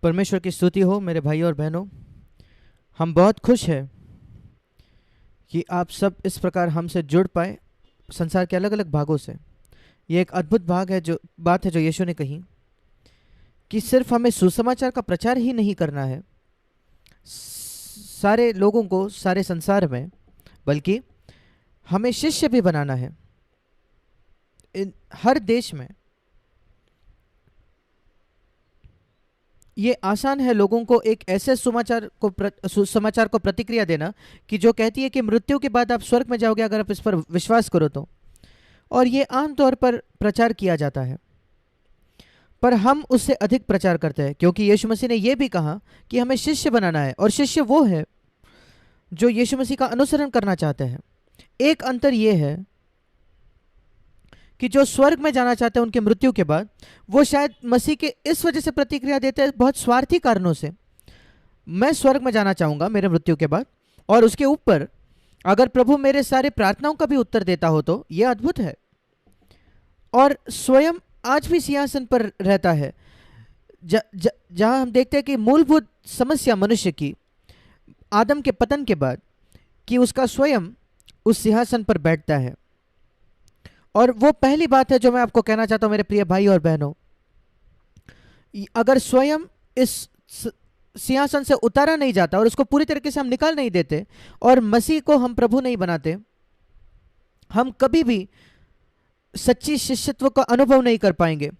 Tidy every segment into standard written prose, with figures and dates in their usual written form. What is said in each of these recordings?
परमेश्वर की स्तुति हो मेरे भाइयों और बहनों। हम बहुत खुश हैं कि आप सब इस प्रकार हमसे जुड़ पाए संसार के अलग अलग भागों से। ये एक अद्भुत बात है जो यीशु ने कही कि सिर्फ हमें सुसमाचार का प्रचार ही नहीं करना है सारे लोगों को, सारे संसार में, बल्कि हमें शिष्य भी बनाना है हर देश में। ये आसान है लोगों को एक ऐसे सुसमाचार को प्रतिक्रिया देना कि जो कहती है कि मृत्यु के बाद आप स्वर्ग में जाओगे अगर आप इस पर विश्वास करो तो। और ये आमतौर पर प्रचार किया जाता है, पर हम उससे अधिक प्रचार करते हैं, क्योंकि यीशु मसीह ने यह भी कहा कि हमें शिष्य बनाना है, और शिष्य वो है जो यीशु मसीह का अनुसरण करना चाहते हैं। एक अंतर यह है कि जो स्वर्ग में जाना चाहते हैं उनके मृत्यु के बाद, वो शायद मसीह के इस वजह से प्रतिक्रिया देते हैं, बहुत स्वार्थी कारणों से। मैं स्वर्ग में जाना चाहूँगा मेरे मृत्यु के बाद, और उसके ऊपर अगर प्रभु मेरे सारे प्रार्थनाओं का भी उत्तर देता हो तो यह अद्भुत है। और स्वयं आज भी सिंहासन पर रहता है, जहाँ हम देखते हैं कि मूलभूत समस्या मनुष्य की आदम के पतन के बाद कि उसका स्वयं उस सिंहासन पर बैठता है। और वो पहली बात है जो मैं आपको कहना चाहता हूं मेरे प्रिय भाई और बहनों, अगर स्वयं इस सिंहासन से उतारा नहीं जाता और उसको पूरी तरीके से हम निकाल नहीं देते और मसीह को हम प्रभु नहीं बनाते, हम कभी भी सच्ची शिष्यत्व का अनुभव नहीं कर पाएंगे,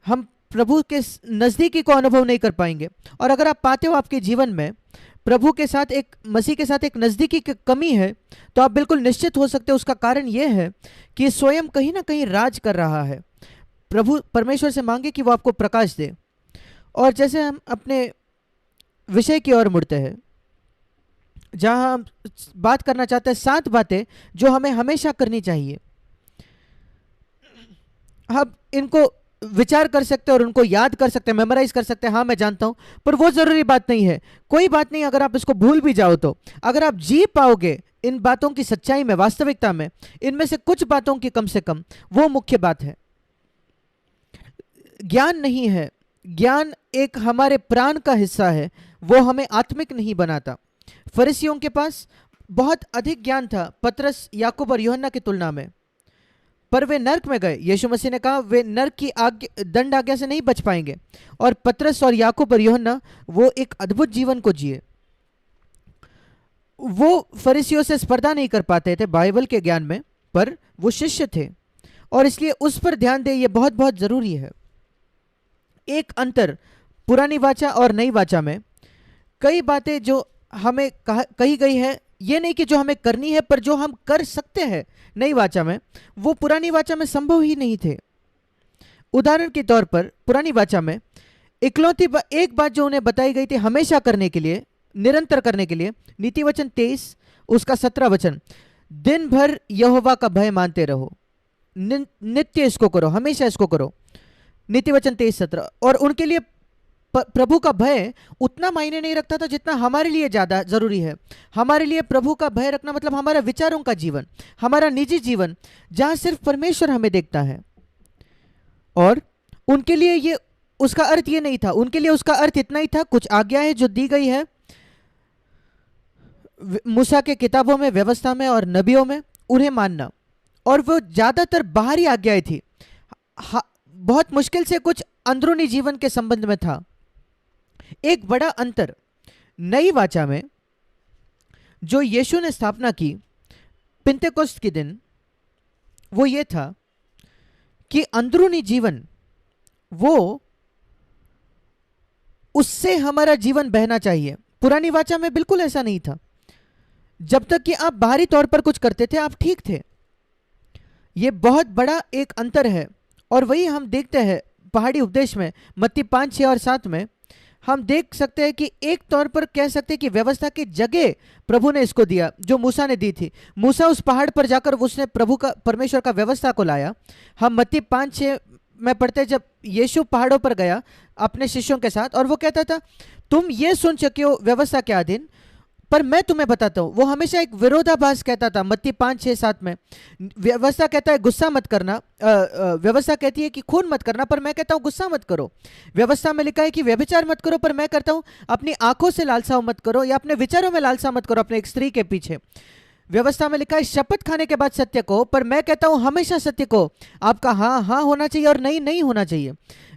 हम प्रभु के नज़दीकी को अनुभव नहीं कर पाएंगे। और अगर आप पाते हो आपके जीवन में प्रभु के साथ मसीह के साथ एक नज़दीकी की कमी है, तो आप बिल्कुल निश्चित हो सकते हो उसका कारण यह है कि स्वयं कहीं ना कहीं राज कर रहा है। प्रभु परमेश्वर से मांगे कि वो आपको प्रकाश दे। और जैसे हम अपने विषय की ओर मुड़ते हैं, जहां हम बात करना चाहते हैं 7 बातें जो हमें हमेशा करनी चाहिए। हम इनको विचार कर सकते हैं और उनको याद कर सकते हैं, मेमोराइज कर सकते हैं, हाँ मैं जानता हूं, पर वो जरूरी बात नहीं है। कोई बात नहीं अगर आप इसको भूल भी जाओ तो, अगर आप जी पाओगे इन बातों की सच्चाई में, वास्तविकता में, इनमें से कुछ बातों की कम से कम, वो मुख्य बात है। ज्ञान नहीं है, ज्ञान एक हमारे प्राण का हिस्सा है, वो हमें आत्मिक नहीं बनाता। फरीसियों के पास बहुत अधिक ज्ञान था पतरस, याकूब और यूहन्ना की तुलना में, पर वे नर्क में गए। यीशु मसीह ने कहा वे नर्क की दंड आज्ञा से नहीं बच पाएंगे। और पतरस और याकूब और यूहन्ना वो एक अद्भुत जीवन को जिए। वो फरीसियों से स्पर्धा नहीं कर पाते थे बाइबल के ज्ञान में, पर वो शिष्य थे, और इसलिए उस पर ध्यान दें, ये बहुत बहुत जरूरी है। एक अंतर पुरानी वाचा और नई वाचा में, कई बातें जो हमें कही गई है, ये नहीं कि जो हमें करनी है, पर जो हम कर सकते हैं नई वाचा में, वो पुरानी वाचा में संभव ही नहीं थे। उदाहरण के तौर पर पुरानी वाचा में इकलौती एक बात जो उन्हें बताई गई थी हमेशा करने के लिए, निरंतर करने के लिए, नीति वचन 23 उसका 17 वचन, दिन भर यहोवा का भय मानते रहो, नित्य इसको करो, हमेशा इसको करो, नीति वचन 23-17। और उनके लिए प्रभु का भय उतना मायने नहीं रखता था जितना हमारे लिए ज्यादा जरूरी है। हमारे लिए प्रभु का भय रखना मतलब हमारा विचारों का जीवन, हमारा निजी जीवन, जहां सिर्फ परमेश्वर हमें देखता है। और उनके लिए ये उसका अर्थ ये नहीं था, उनके लिए उसका अर्थ इतना ही था, कुछ आज्ञाएं जो दी गई है मूसा के किताबों में, व्यवस्था में और नबियों में, उन्हें मानना। और वो ज्यादातर बाहरी आज्ञाएं थी, बहुत मुश्किल से कुछ अंदरूनी जीवन के संबंध में था। एक बड़ा अंतर नई वाचा में जो यीशु ने स्थापना की पिंतेकोस्त के दिन, वो ये था कि अंदरूनी जीवन, वो उससे हमारा जीवन बहना चाहिए। पुरानी वाचा में बिल्कुल ऐसा नहीं था। जब तक कि आप बाहरी तौर पर कुछ करते थे आप ठीक थे। ये बहुत बड़ा एक अंतर है, और वही हम देखते हैं पहाड़ी उपदेश में, मत्ती 5, 6 और 7 में हम देख सकते हैं कि एक तौर पर कह सकते हैं कि व्यवस्था की जगह प्रभु ने इसको दिया जो मूसा ने दी थी। मूसा उस पहाड़ पर जाकर उसने परमेश्वर का व्यवस्था को लाया। हम मत्ती 5, 6 में पढ़ते हैं जब यीशु पहाड़ों पर गया अपने शिष्यों के साथ, और वो कहता था तुम ये सुन चुके हो व्यवस्था के अधीन, पर मैं तुम्हें बताता हूं, वो हमेशा एक विरोधाभास कहता था। मत्ती 5:6-7 में व्यवस्था कहता है गुस्सा मत करना, व्यवस्था कहती है कि खून मत करना, पर मैं कहता हूं गुस्सा मत करो। व्यवस्था में लिखा है कि व्यभिचार मत करो, पर मैं कहता हूं अपनी आंखों से लालसा मत करो, या अपने विचारों में लालसा मत करो अपने एक स्त्री के पीछे। व्यवस्था में लिखा है शपथ खाने के बाद सत्य को, पर मैं कहता हूं हमेशा सत्य को। आपका हाँ हाँ होना चाहिए और नहीं नहीं होना चाहिए।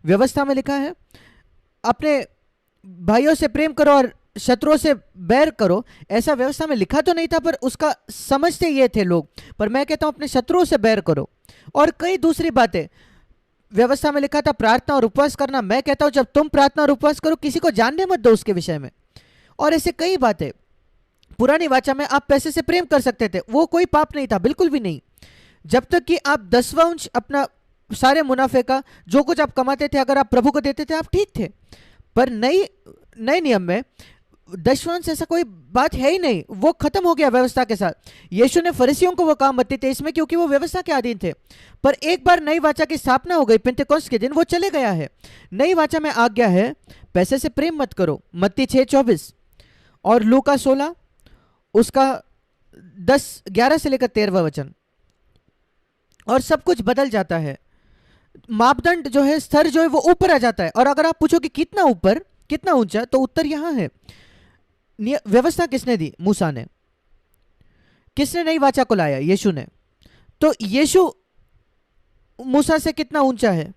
व्यवस्था में लिखा है अपने भाइयों से प्रेम करो और शत्रुओं से बैर करो। ऐसा व्यवस्था में लिखा तो नहीं था, पर उसका समझते ये थे लोग। पर मैं कहता हूं अपने शत्रुओं से बैर करो। और कई दूसरी बातें व्यवस्था में लिखा था प्रार्थना और उपवास करना। मैं कहता हूं जब तुम प्रार्थना और उपवास करो किसी को जानने मत दो उसके विषय में। और ऐसे कई बातें। पुरानी वाचा में आप पैसे से प्रेम कर सकते थे, वो कोई पाप नहीं था, बिल्कुल भी नहीं, जब तक कि आप 10वां अपना सारे मुनाफे का जो कुछ आप कमाते थे अगर आप प्रभु को देते थे आप ठीक थे। पर नए नियम में 10वां ऐसा कोई बात है ही नहीं, वो खत्म हो गया व्यवस्था के साथ। यीशु ने फरीसियों को वो काम मत थे इसमें, क्योंकि वो व्यवस्था के अधीन थे। पर एक बार नई वाचा की स्थापना हो गई पेंटेकोस्त के दिन, वो चले गया है। नई वाचा में आज्ञा है पैसे से प्रेम मत करो, मत्ती 6:24 और लूका 16 उसका 11 से लेकर 13वां वचन। और सब कुछ बदल जाता है, मापदंड जो है, स्तर जो है वो ऊपर आ जाता है। और अगर आप पूछो कि कितना ऊपर कितना ऊंचा, तो उत्तर यहां है। व्यवस्था किसने दी? मूसा ने। किसने नई वाचा को लाया? यीशु ने। तो यीशु मूसा से कितना ऊंचा है?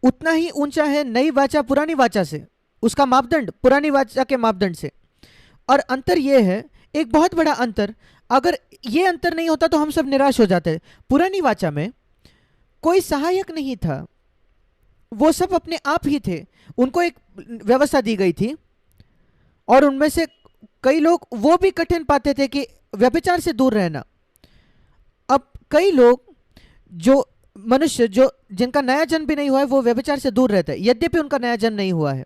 उतना ही ऊंचा है नई वाचा पुरानी वाचा से, उसका मापदंड पुरानी वाचा के मापदंड से। और अंतर यह है, एक बहुत बड़ा अंतर, अगर ये अंतर नहीं होता तो हम सब निराश हो जाते। पुरानी वाचा में कोई सहायक नहीं था, वो सब अपने आप ही थे। उनको एक व्यवस्था दी गई थी और उनमें से कई लोग वो भी कठिन पाते थे कि व्यभिचार से दूर रहना। अब कई लोग जो मनुष्य जो जिनका नया जन्म भी नहीं हुआ है वो व्यभिचार से दूर रहते हैं, यद्यपि उनका नया जन्म नहीं हुआ है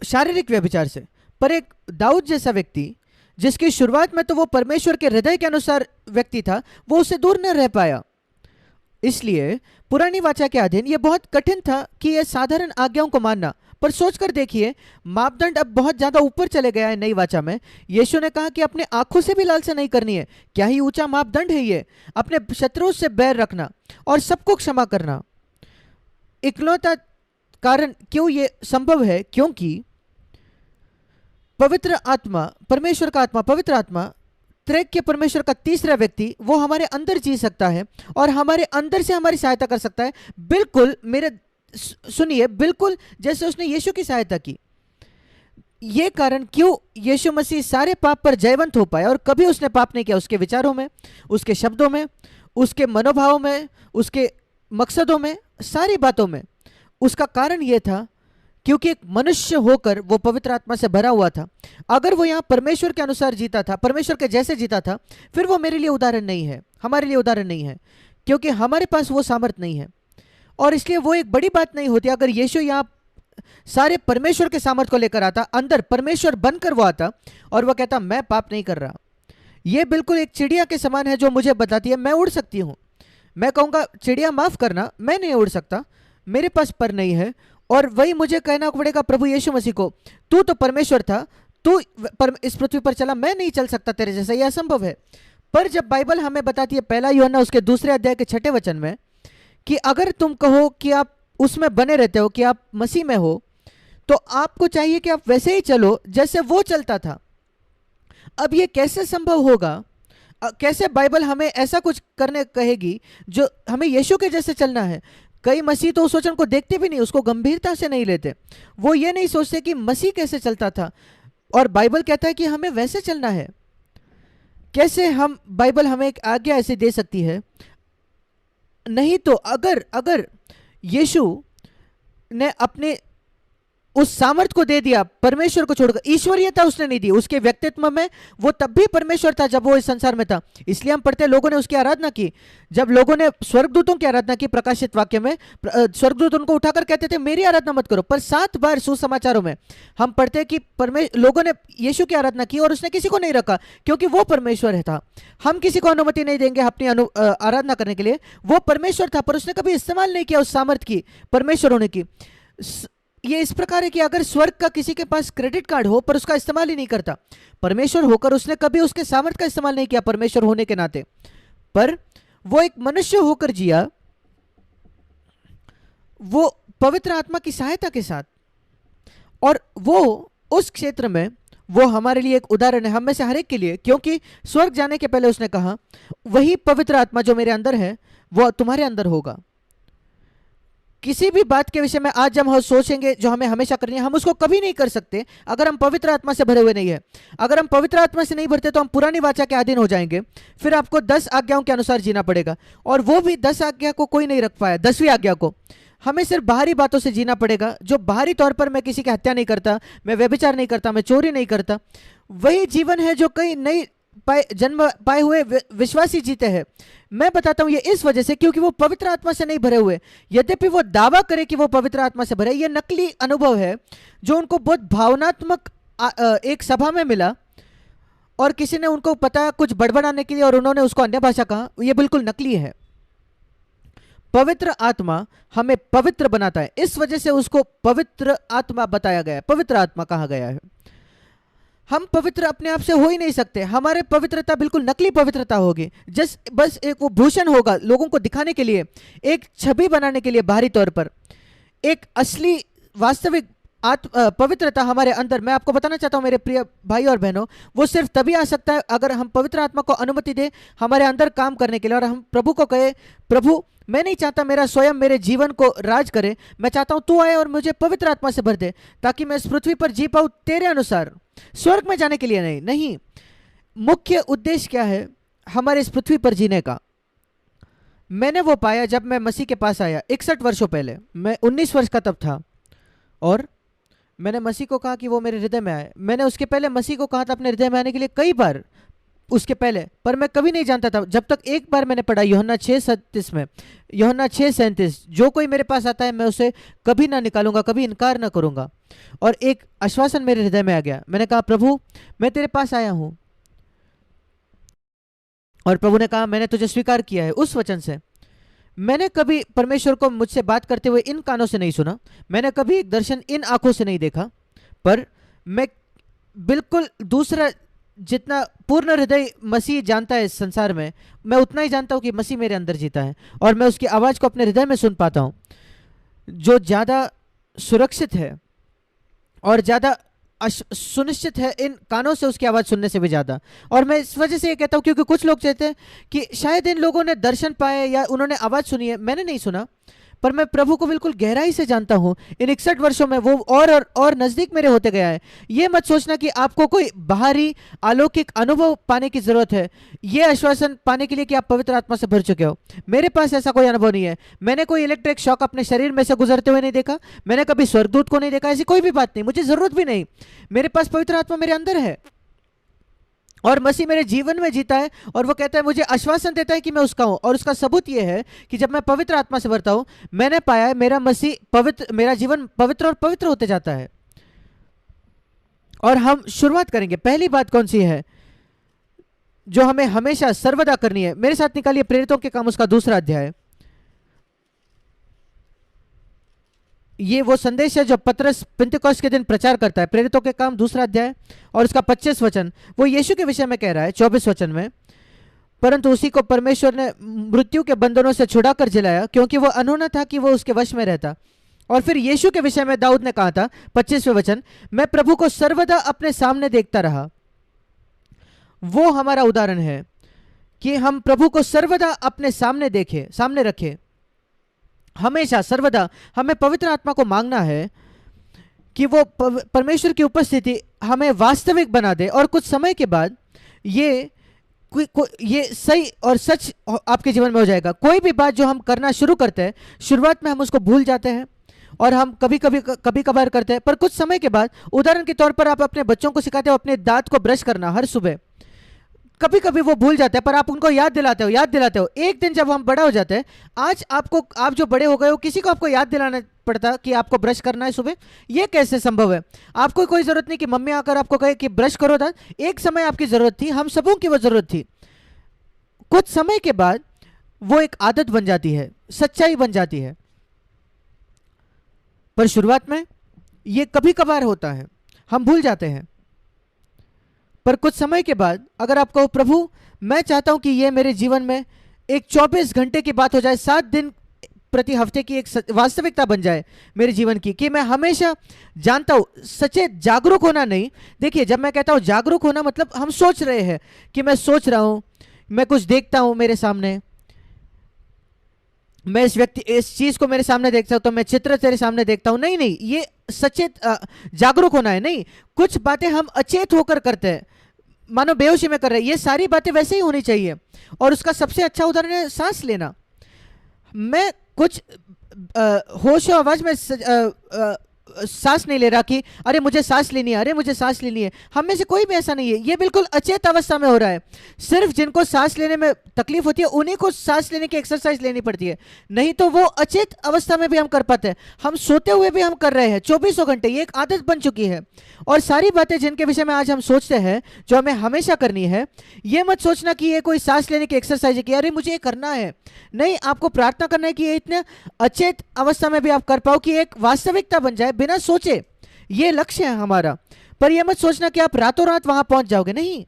शारीरिक व्यभिचार से। पर एक दाऊद जैसा व्यक्ति जिसकी शुरुआत में तो वो परमेश्वर के हृदय के अनुसार व्यक्ति था, वो उससे दूर न रह पाया। इसलिए पुरानी वाचा के अधीन ये बहुत कठिन था कि ये साधारण आज्ञाओं को मानना। पर सोचकर देखिए, मापदंड अब बहुत ज्यादा ऊपर चले गया है नई वाचा में। यीशु ने कहा कि अपने आंखों से भी लालसा नहीं करनी है। क्या ही ऊंचा मापदंड है ये! अपने शत्रुओं से बैर रखना और सबको क्षमा करना। इकलौता कारण क्यों ये संभव है? क्योंकि पवित्र आत्मा, परमेश्वर का आत्मा, पवित्र आत्मा, त्रिएक के परमेश्वर का तीसरा व्यक्ति, वो हमारे अंदर जी सकता है और हमारे अंदर से हमारी सहायता कर सकता है। बिल्कुल मेरे सुनिए, बिल्कुल जैसे उसने यीशु की सहायता की। ये कारण क्यों यीशु मसीह सारे पाप पर जयवंत हो पाया और कभी उसने पाप नहीं किया, उसके विचारों में, उसके शब्दों में, उसके मनोभावों में, उसके मकसदों में, सारी बातों में। उसका कारण यह था क्योंकि एक मनुष्य होकर वो पवित्र आत्मा से भरा हुआ था। अगर वो यहाँ परमेश्वर के अनुसार जीता था, परमेश्वर के जैसे जीता था, फिर वो मेरे लिए उदाहरण नहीं है, हमारे लिए उदाहरण नहीं है, क्योंकि हमारे पास वो सामर्थ नहीं है। और इसलिए वो एक बड़ी बात नहीं होती अगर यीशु यहाँ सारे परमेश्वर के सामर्थ को लेकर आता, अंदर परमेश्वर बनकर वो आता और वो कहता मैं पाप नहीं कर रहा। ये बिल्कुल एक चिड़िया के समान है जो मुझे बताती है मैं उड़ सकती हूँ। मैं कहूँगा चिड़िया माफ करना, मैं नहीं उड़ सकता, मेरे पास पर नहीं है। और वही मुझे कहना पड़ेगा प्रभु यीशु मसीह को, तू तो परमेश्वर था, तू इस पृथ्वी पर चला, मैं नहीं चल सकता तेरे जैसा, यह असंभव है। पर जब बाइबल हमें बताती है 1 यूहन्ना उसके 2 अध्याय के 6 वचन में कि अगर तुम कहो कि आप उसमें बने रहते हो, कि आप मसीह में हो, तो आपको चाहिए कि आप वैसे ही चलो जैसे वो चलता था। अब ये कैसे संभव होगा? कैसे बाइबल हमें ऐसा कुछ करने कहेगी जो हमें यीशु के जैसे चलना है? कई मसीह तो उस वचन को देखते भी नहीं, उसको गंभीरता से नहीं लेते। वो ये नहीं सोचते कि मसीह कैसे चलता था और बाइबल कहता है कि हमें वैसे चलना है। कैसे हम बाइबल हमें एक आज्ञा ऐसे दे सकती है? नहीं तो अगर यीशु ने अपने उस सामर्थ को दे दिया परमेश्वर को छोड़कर, ईश्वरीयता उसने नहीं दी, उसके व्यक्तित्व में वो तब भी परमेश्वर था जब वो इस संसार में था। इसलिए हम पढ़ते हैं लोगों ने उसकी आराधना की। जब लोगों ने स्वर्गदूतों की आराधना की, प्रकाशित वाक्य में स्वर्गदूत उनको उठाकर कहते थे मेरी आराधना मत करो। पर 7 बार सुसमाचारों में हम पढ़ते हैं कि लोगों ने यीशु की आराधना की और उसने किसी को नहीं रखा, क्योंकि वो परमेश्वर था। हम किसी को अनुमति नहीं देंगे अपनी आराधना करने के लिए। वो परमेश्वर था पर उसने कभी इस्तेमाल नहीं किया उस सामर्थ की, परमेश्वर होने की। ये इस प्रकार है कि अगर स्वर्ग का किसी के पास क्रेडिट कार्ड हो पर उसका इस्तेमाल ही नहीं करता, परमेश्वर होकर उसने कभी उसके सामर्थ्य का इस्तेमाल नहीं किया परमेश्वर होने के नाते, पर वो एक मनुष्य होकर जिया, वो पवित्र आत्मा की सहायता के साथ, और वो उस क्षेत्र में वो हमारे लिए एक उदाहरण है, हम में से हर एक के लिए, क्योंकि स्वर्ग जाने के पहले उसने कहा वही पवित्र आत्मा जो मेरे अंदर है वो तुम्हारे अंदर होगा। किसी भी बात के विषय में आज जब हम सोचेंगे जो हमें हमेशा करनी है, हम उसको कभी नहीं कर सकते अगर हम पवित्र आत्मा से भरे हुए नहीं है। अगर हम पवित्र आत्मा से नहीं भरते तो हम पुरानी वाचा के अधीन हो जाएंगे, फिर आपको 10 आज्ञाओं के अनुसार जीना पड़ेगा, और वो भी 10 आज्ञा को कोई नहीं रख पाया, 10वीं आज्ञा को हमें सिर्फ बाहरी बातों से जीना पड़ेगा, जो बाहरी तौर पर मैं किसी की हत्या नहीं करता, मैं व्यभिचार नहीं करता, मैं चोरी नहीं करता, वही जीवन है जो कई नई जन्म पाए हुए विश्वासी जीते हैं। मैं बताता हूं ये इस वजह से क्योंकि वो पवित्र आत्मा से नहीं भरे हुए, यद्यपि वो दावा करे कि वो पवित्र आत्मा से भरे, ये नकली अनुभव है जो उनको बहुत भावनात्मक एक सभा में मिला और किसी ने उनको पता कुछ बड़बड़ाने के लिए और उन्होंने उसको अन्य भाषा कहा, ये बिल्कुल नकली है। पवित्र आत्मा हमें पवित्र बनाता है, इस वजह से उसको पवित्र आत्मा बताया गया है, पवित्र आत्मा कहा गया है। हम पवित्र अपने आप से हो ही नहीं सकते, हमारे पवित्रता बिल्कुल नकली पवित्रता होगी, बस एक वो भूषण होगा लोगों को दिखाने के लिए, एक छवि बनाने के लिए बाहरी तौर पर। एक असली वास्तविक पवित्रता हमारे अंदर, मैं आपको बताना चाहता हूं मेरे प्रिय भाई और बहनों, वो सिर्फ तभी आ सकता है अगर हम पवित्र आत्मा को अनुमति दें हमारे अंदर काम करने के लिए, और हम प्रभु को कहे प्रभु मैं नहीं चाहता मेरा स्वयं मेरे जीवन को राज करे, मैं चाहता हूं तू आए और मुझे पवित्र आत्मा से भर दे ताकि मैं इस पृथ्वी पर जी पाऊं तेरे अनुसार, स्वर्ग में जाने के लिए नहीं। मुख्य उद्देश्य क्या है हमारे इस पृथ्वी पर जीने का? मैंने वो पाया जब मैं मसीह के पास आया 61 वर्षों पहले, मैं 19 वर्ष का तब था, और मैंने मसीह को कहा कि वो मेरे हृदय में आए। मैंने उसके पहले मसीह को कहा था अपने हृदय में आने के लिए कई बार उसके पहले, पर मैं कभी नहीं जानता था जब तक एक बार मैंने पढ़ा यूहन्ना 6:37 में, यूहन्ना 6:37, जो कोई मेरे पास आता है मैं उसे कभी ना निकालूंगा, कभी इनकार ना करूंगा। और एक आश्वासन मेरे हृदय में आ गया, मैंने कहा प्रभु मैं तेरे पास आया हूं, और प्रभु ने कहा मैंने तुझे स्वीकार किया है। उस वचन से मैंने कभी परमेश्वर को मुझसे बात करते हुए इन कानों से नहीं सुना, मैंने कभी एक दर्शन इन आंखों से नहीं देखा, पर मैं बिल्कुल दूसरा, जितना पूर्ण हृदय मसीह जानता है इस संसार में, मैं उतना ही जानता हूं कि मसीह मेरे अंदर जीता है, और मैं उसकी आवाज़ को अपने हृदय में सुन पाता हूं, जो ज़्यादा सुरक्षित है और ज़्यादा सुनिश्चित है इन कानों से उसकी आवाज़ सुनने से भी ज़्यादा। और मैं इस वजह से ये कहता हूँ क्योंकि कुछ लोग कहते हैं कि शायद इन लोगों ने दर्शन पाए या उन्होंने आवाज़ सुनी है, मैंने नहीं सुना, पर मैं प्रभु को बिल्कुल गहराई से जानता हूं। इन 61 वर्षों में वो और नजदीक मेरे होते गया है। ये मत सोचना कि आपको कोई बाहरी अलौकिक अनुभव पाने की जरूरत है ये आश्वासन पाने के लिए कि आप पवित्र आत्मा से भर चुके हो। मेरे पास ऐसा कोई अनुभव नहीं है, मैंने कोई इलेक्ट्रिक शॉक अपने शरीर में से गुजरते हुए नहीं देखा, मैंने कभी स्वर्गदूत को नहीं देखा, ऐसी कोई भी बात नहीं, मुझे जरूरत भी नहीं। मेरे पास पवित्र आत्मा मेरे अंदर है और मसीह मेरे जीवन में जीता है, और वो कहता है, मुझे आश्वासन देता है कि मैं उसका हूं। और उसका सबूत ये है कि जब मैं पवित्र आत्मा से भरता हूं, मैंने पाया है मेरा मसीह पवित्र, मेरा जीवन पवित्र और पवित्र होते जाता है। और हम शुरुआत करेंगे, पहली बात कौन सी है जो हमें हमेशा सर्वदा करनी है? मेरे साथ निकालिए प्रेरितों के काम उसका 2 अध्याय। ये वो संदेश है जो पतरस पिंतेकोस्त के दिन प्रचार करता है। प्रेरितों के काम 2 अध्याय और उसका 25 वचन, वो यीशु के विषय में कह रहा है 24 वचन में, परंतु उसी को परमेश्वर ने मृत्यु के बंधनों से छुड़ाकर जिलाया क्योंकि वो अनहोना था कि वो उसके वश में रहता। और फिर यीशु के विषय में दाऊद ने कहा था 25वें वचन, मैं प्रभु को सर्वदा अपने सामने देखता रहा। वो हमारा उदाहरण है कि हम प्रभु को सर्वदा अपने सामने देखें, सामने रखें। हमेशा सर्वदा हमें पवित्र आत्मा को मांगना है कि वो परमेश्वर की उपस्थिति हमें वास्तविक बना दे, और कुछ समय के बाद ये सही और सच आपके जीवन में हो जाएगा। कोई भी बात जो हम करना शुरू करते हैं, शुरुआत में हम उसको भूल जाते हैं और हम कभी कभार करते हैं, पर कुछ समय के बाद, उदाहरण के तौर पर आप अपने बच्चों को सिखाते हो अपने दांत को ब्रश करना हर सुबह, कभी कभी वो भूल जाते हैं पर आप उनको याद दिलाते हो। एक दिन जब हम बड़ा हो जाते हैं, आप जो बड़े हो गए हो, किसी को आपको याद दिलाना पड़ता कि आपको ब्रश करना है सुबह? ये कैसे संभव है? आपको कोई जरूरत नहीं कि मम्मी आकर आपको कहे कि ब्रश करो दांत। एक समय आपकी जरूरत थी, हम सबों की वो जरूरत थी। कुछ समय के बाद वो एक आदत बन जाती है, सच्चाई बन जाती है, पर शुरुआत में ये कभी कभार होता है, हम भूल जाते हैं। पर कुछ समय के बाद अगर आप कहो प्रभु मैं चाहता हूं कि ये मेरे जीवन में एक 24 घंटे की बात हो जाए, 7 दिन प्रति हफ्ते की एक वास्तविकता बन जाए मेरे जीवन की, कि मैं हमेशा जानता हूं, सचेत जागरूक होना नहीं। देखिए जब मैं कहता हूं जागरूक होना मतलब हम सोच रहे हैं कि मैं सोच रहा हूं, मैं कुछ देखता हूं मेरे सामने, मैं इस चीज को मेरे सामने देखता हूं तो मैं चित्र तेरे सामने देखता हूं, नहीं नहीं, ये सचेत जागरूक होना है नहीं। कुछ बातें हम अचेत होकर करते हैं, मानो बेहोशी में कर रहे हैं, ये सारी बातें वैसे ही होनी चाहिए। और उसका सबसे अच्छा उदाहरण है सांस लेना। मैं कुछ होश और आवाज में सांस नहीं ले रहा कि अरे मुझे सांस लेनी है, अरे मुझे सांस लेनी है। हम में से कोई भी ऐसा नहीं है, ये बिल्कुल अचेत अवस्था में हो रहा है। सिर्फ जिनको सांस लेने में तकलीफ होती है उन्हीं को सांस लेने की एक्सरसाइज लेनी पड़ती है, नहीं तो वो अचेत अवस्था में भी हम कर पाते हैं। हम सोते हुए भी हम कर रहे हैं 24 घंटे, ये एक आदत बन चुकी है। और सारी बातें जिनके विषय में आज हम सोचते हैं जो हमें हमेशा करनी है, ये मत सोचना कि ये कोई सांस लेने की एक्सरसाइज है कि अरे मुझे ये करना है। नहीं, आपको प्रार्थना करना है कि ये इतने अचेत अवस्था में भी आप कर पाओ कि एक वास्तविकता बन जाए बिना सोचे। ये लक्ष्य है हमारा। पर यह मत सोचना कि आप रातों रात वहां पहुंच जाओगे, नहीं।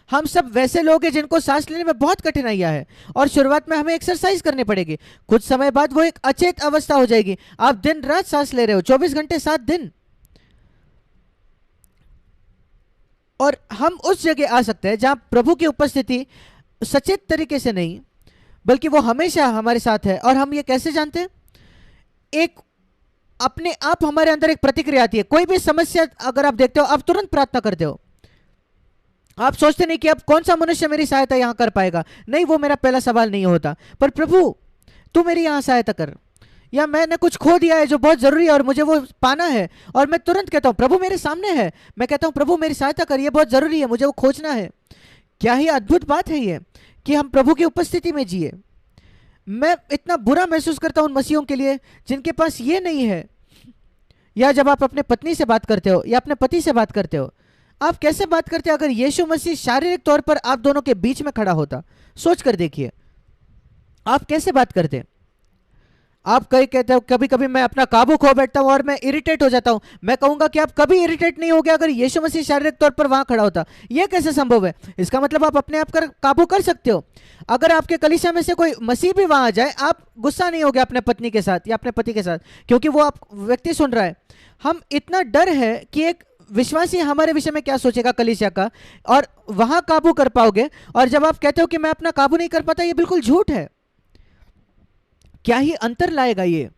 हम सब वैसे लोग हैं जिनको सांस लेने में बहुत कठिनाइयां है और शुरुआत में हमें एक्सरसाइज करनी पड़ेगी। कुछ समय बाद वो एक अचेत अवस्था हो जाएगी, आप दिन रात सांस ले रहे हो 24 घंटे 7 दिन। और हम उस जगह आ सकते हैं जहां प्रभु की उपस्थिति सचेत तरीके से नहीं बल्कि वो हमेशा हमारे साथ है। और हम ये कैसे जानते हैं? एक अपने आप हमारे अंदर एक प्रतिक्रिया आती है। कोई भी समस्या अगर आप देखते हो, आप तुरंत प्रार्थना करते हो। आप सोचते नहीं कि अब कौन सा मनुष्य मेरी सहायता यहां कर पाएगा, नहीं, वो मेरा पहला सवाल नहीं होता। पर प्रभु तू मेरी यहां सहायता कर, या मैंने कुछ खो दिया है जो बहुत जरूरी है और मुझे वो पाना है, और मैं तुरंत कहता हूं प्रभु मेरे सामने है, मैं कहता हूं प्रभु मेरी सहायता कर, ये बहुत जरूरी है, मुझे वो खोजना है। क्या ही अद्भुत बात है ये कि हम प्रभु की उपस्थिति में जिए। मैं इतना बुरा महसूस करता हूं उन मसीहों के लिए जिनके पास ये नहीं है। या जब आप अपने पत्नी से बात करते हो या अपने पति से बात करते हो, आप कैसे बात करते हो? अगर यीशु मसीह शारीरिक तौर पर आप दोनों के बीच में खड़ा होता, सोच कर देखिए आप कैसे बात करते। आप कहीं कहते हो कभी कभी मैं अपना काबू खो बैठता हूं और मैं इरिटेट हो जाता हूं। मैं कहूंगा कि आप कभी इरिटेट नहीं हो गया अगर यीशु मसीह शारीरिक तौर पर वहां खड़ा होता। यह कैसे संभव है? इसका मतलब आप अपने आप कर काबू कर सकते हो। अगर आपके कलीसिया में से कोई मसीह भी वहां आ जाए, आप गुस्सा नहीं हो गया अपने पत्नी के साथ या अपने पति के साथ, क्योंकि वो आप व्यक्ति सुन रहा है। हम इतना डर है कि एक विश्वासी हमारे विषय में क्या सोचेगा कलीसिया का, और वहां काबू कर पाओगे। और जब आप कहते हो कि मैं अपना काबू नहीं कर पाता, ये बिल्कुल झूठ है। क्या ही अंतर लाएगा ये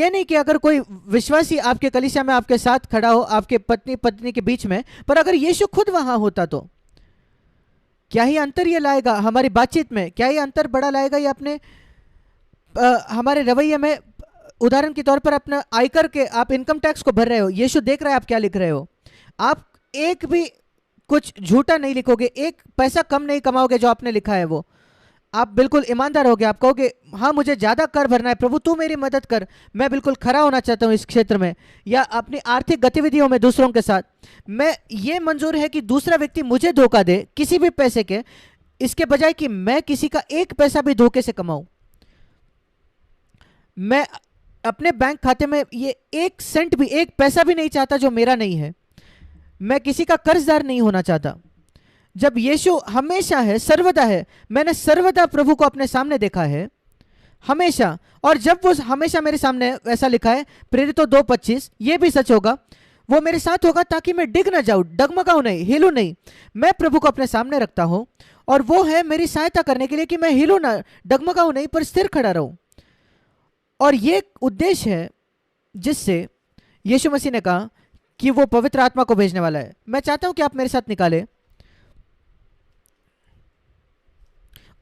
नहीं कि अगर कोई विश्वासी आपके कलीसिया में आपके साथ खड़ा हो, आपके पत्नी के बीच में, पर अगर यीशु खुद वहां होता तो क्या ही अंतर ये लाएगा हमारी बातचीत में, क्या ही अंतर बड़ा लाएगा ये अपने हमारे रवैये में। उदाहरण के तौर पर अपना आयकर के आप इनकम टैक्स को भर रहे हो, यीशु देख रहा है आप क्या लिख रहे हो। आप एक भी कुछ झूठा नहीं लिखोगे, एक पैसा कम नहीं कमाओगे जो आपने लिखा है वो। आप बिल्कुल ईमानदार होगे, आप कहोगे हाँ मुझे ज़्यादा कर भरना है, प्रभु तू मेरी मदद कर, मैं बिल्कुल खरा होना चाहता हूँ इस क्षेत्र में या अपनी आर्थिक गतिविधियों में दूसरों के साथ। मैं ये मंजूर है कि दूसरा व्यक्ति मुझे धोखा दे किसी भी पैसे के, इसके बजाय कि मैं किसी का एक पैसा भी धोखे से कमाऊं। मैं अपने बैंक खाते में ये 1 सेंट भी, 1 पैसा भी नहीं चाहता जो मेरा नहीं है। मैं किसी का कर्जदार नहीं होना चाहता। जब यीशु हमेशा है, सर्वदा है, मैंने सर्वदा प्रभु को अपने सामने देखा है हमेशा। और जब वो हमेशा मेरे सामने ऐसा लिखा है प्रेरितों 2:25, ये भी सच होगा, वो मेरे साथ होगा ताकि मैं डिग ना जाऊं, डगमगाऊं नहीं, हिलूं नहीं। मैं प्रभु को अपने सामने रखता हूं और वो है मेरी सहायता करने के लिए कि मैं हिलूं ना, डगमगाऊं नहीं, पर स्थिर खड़ा रहूं। और ये उद्देश्य है जिससे यीशु मसीह ने कहा कि वो पवित्र आत्मा को भेजने वाला है। मैं चाहता हूं कि आप मेरे साथ निकालें।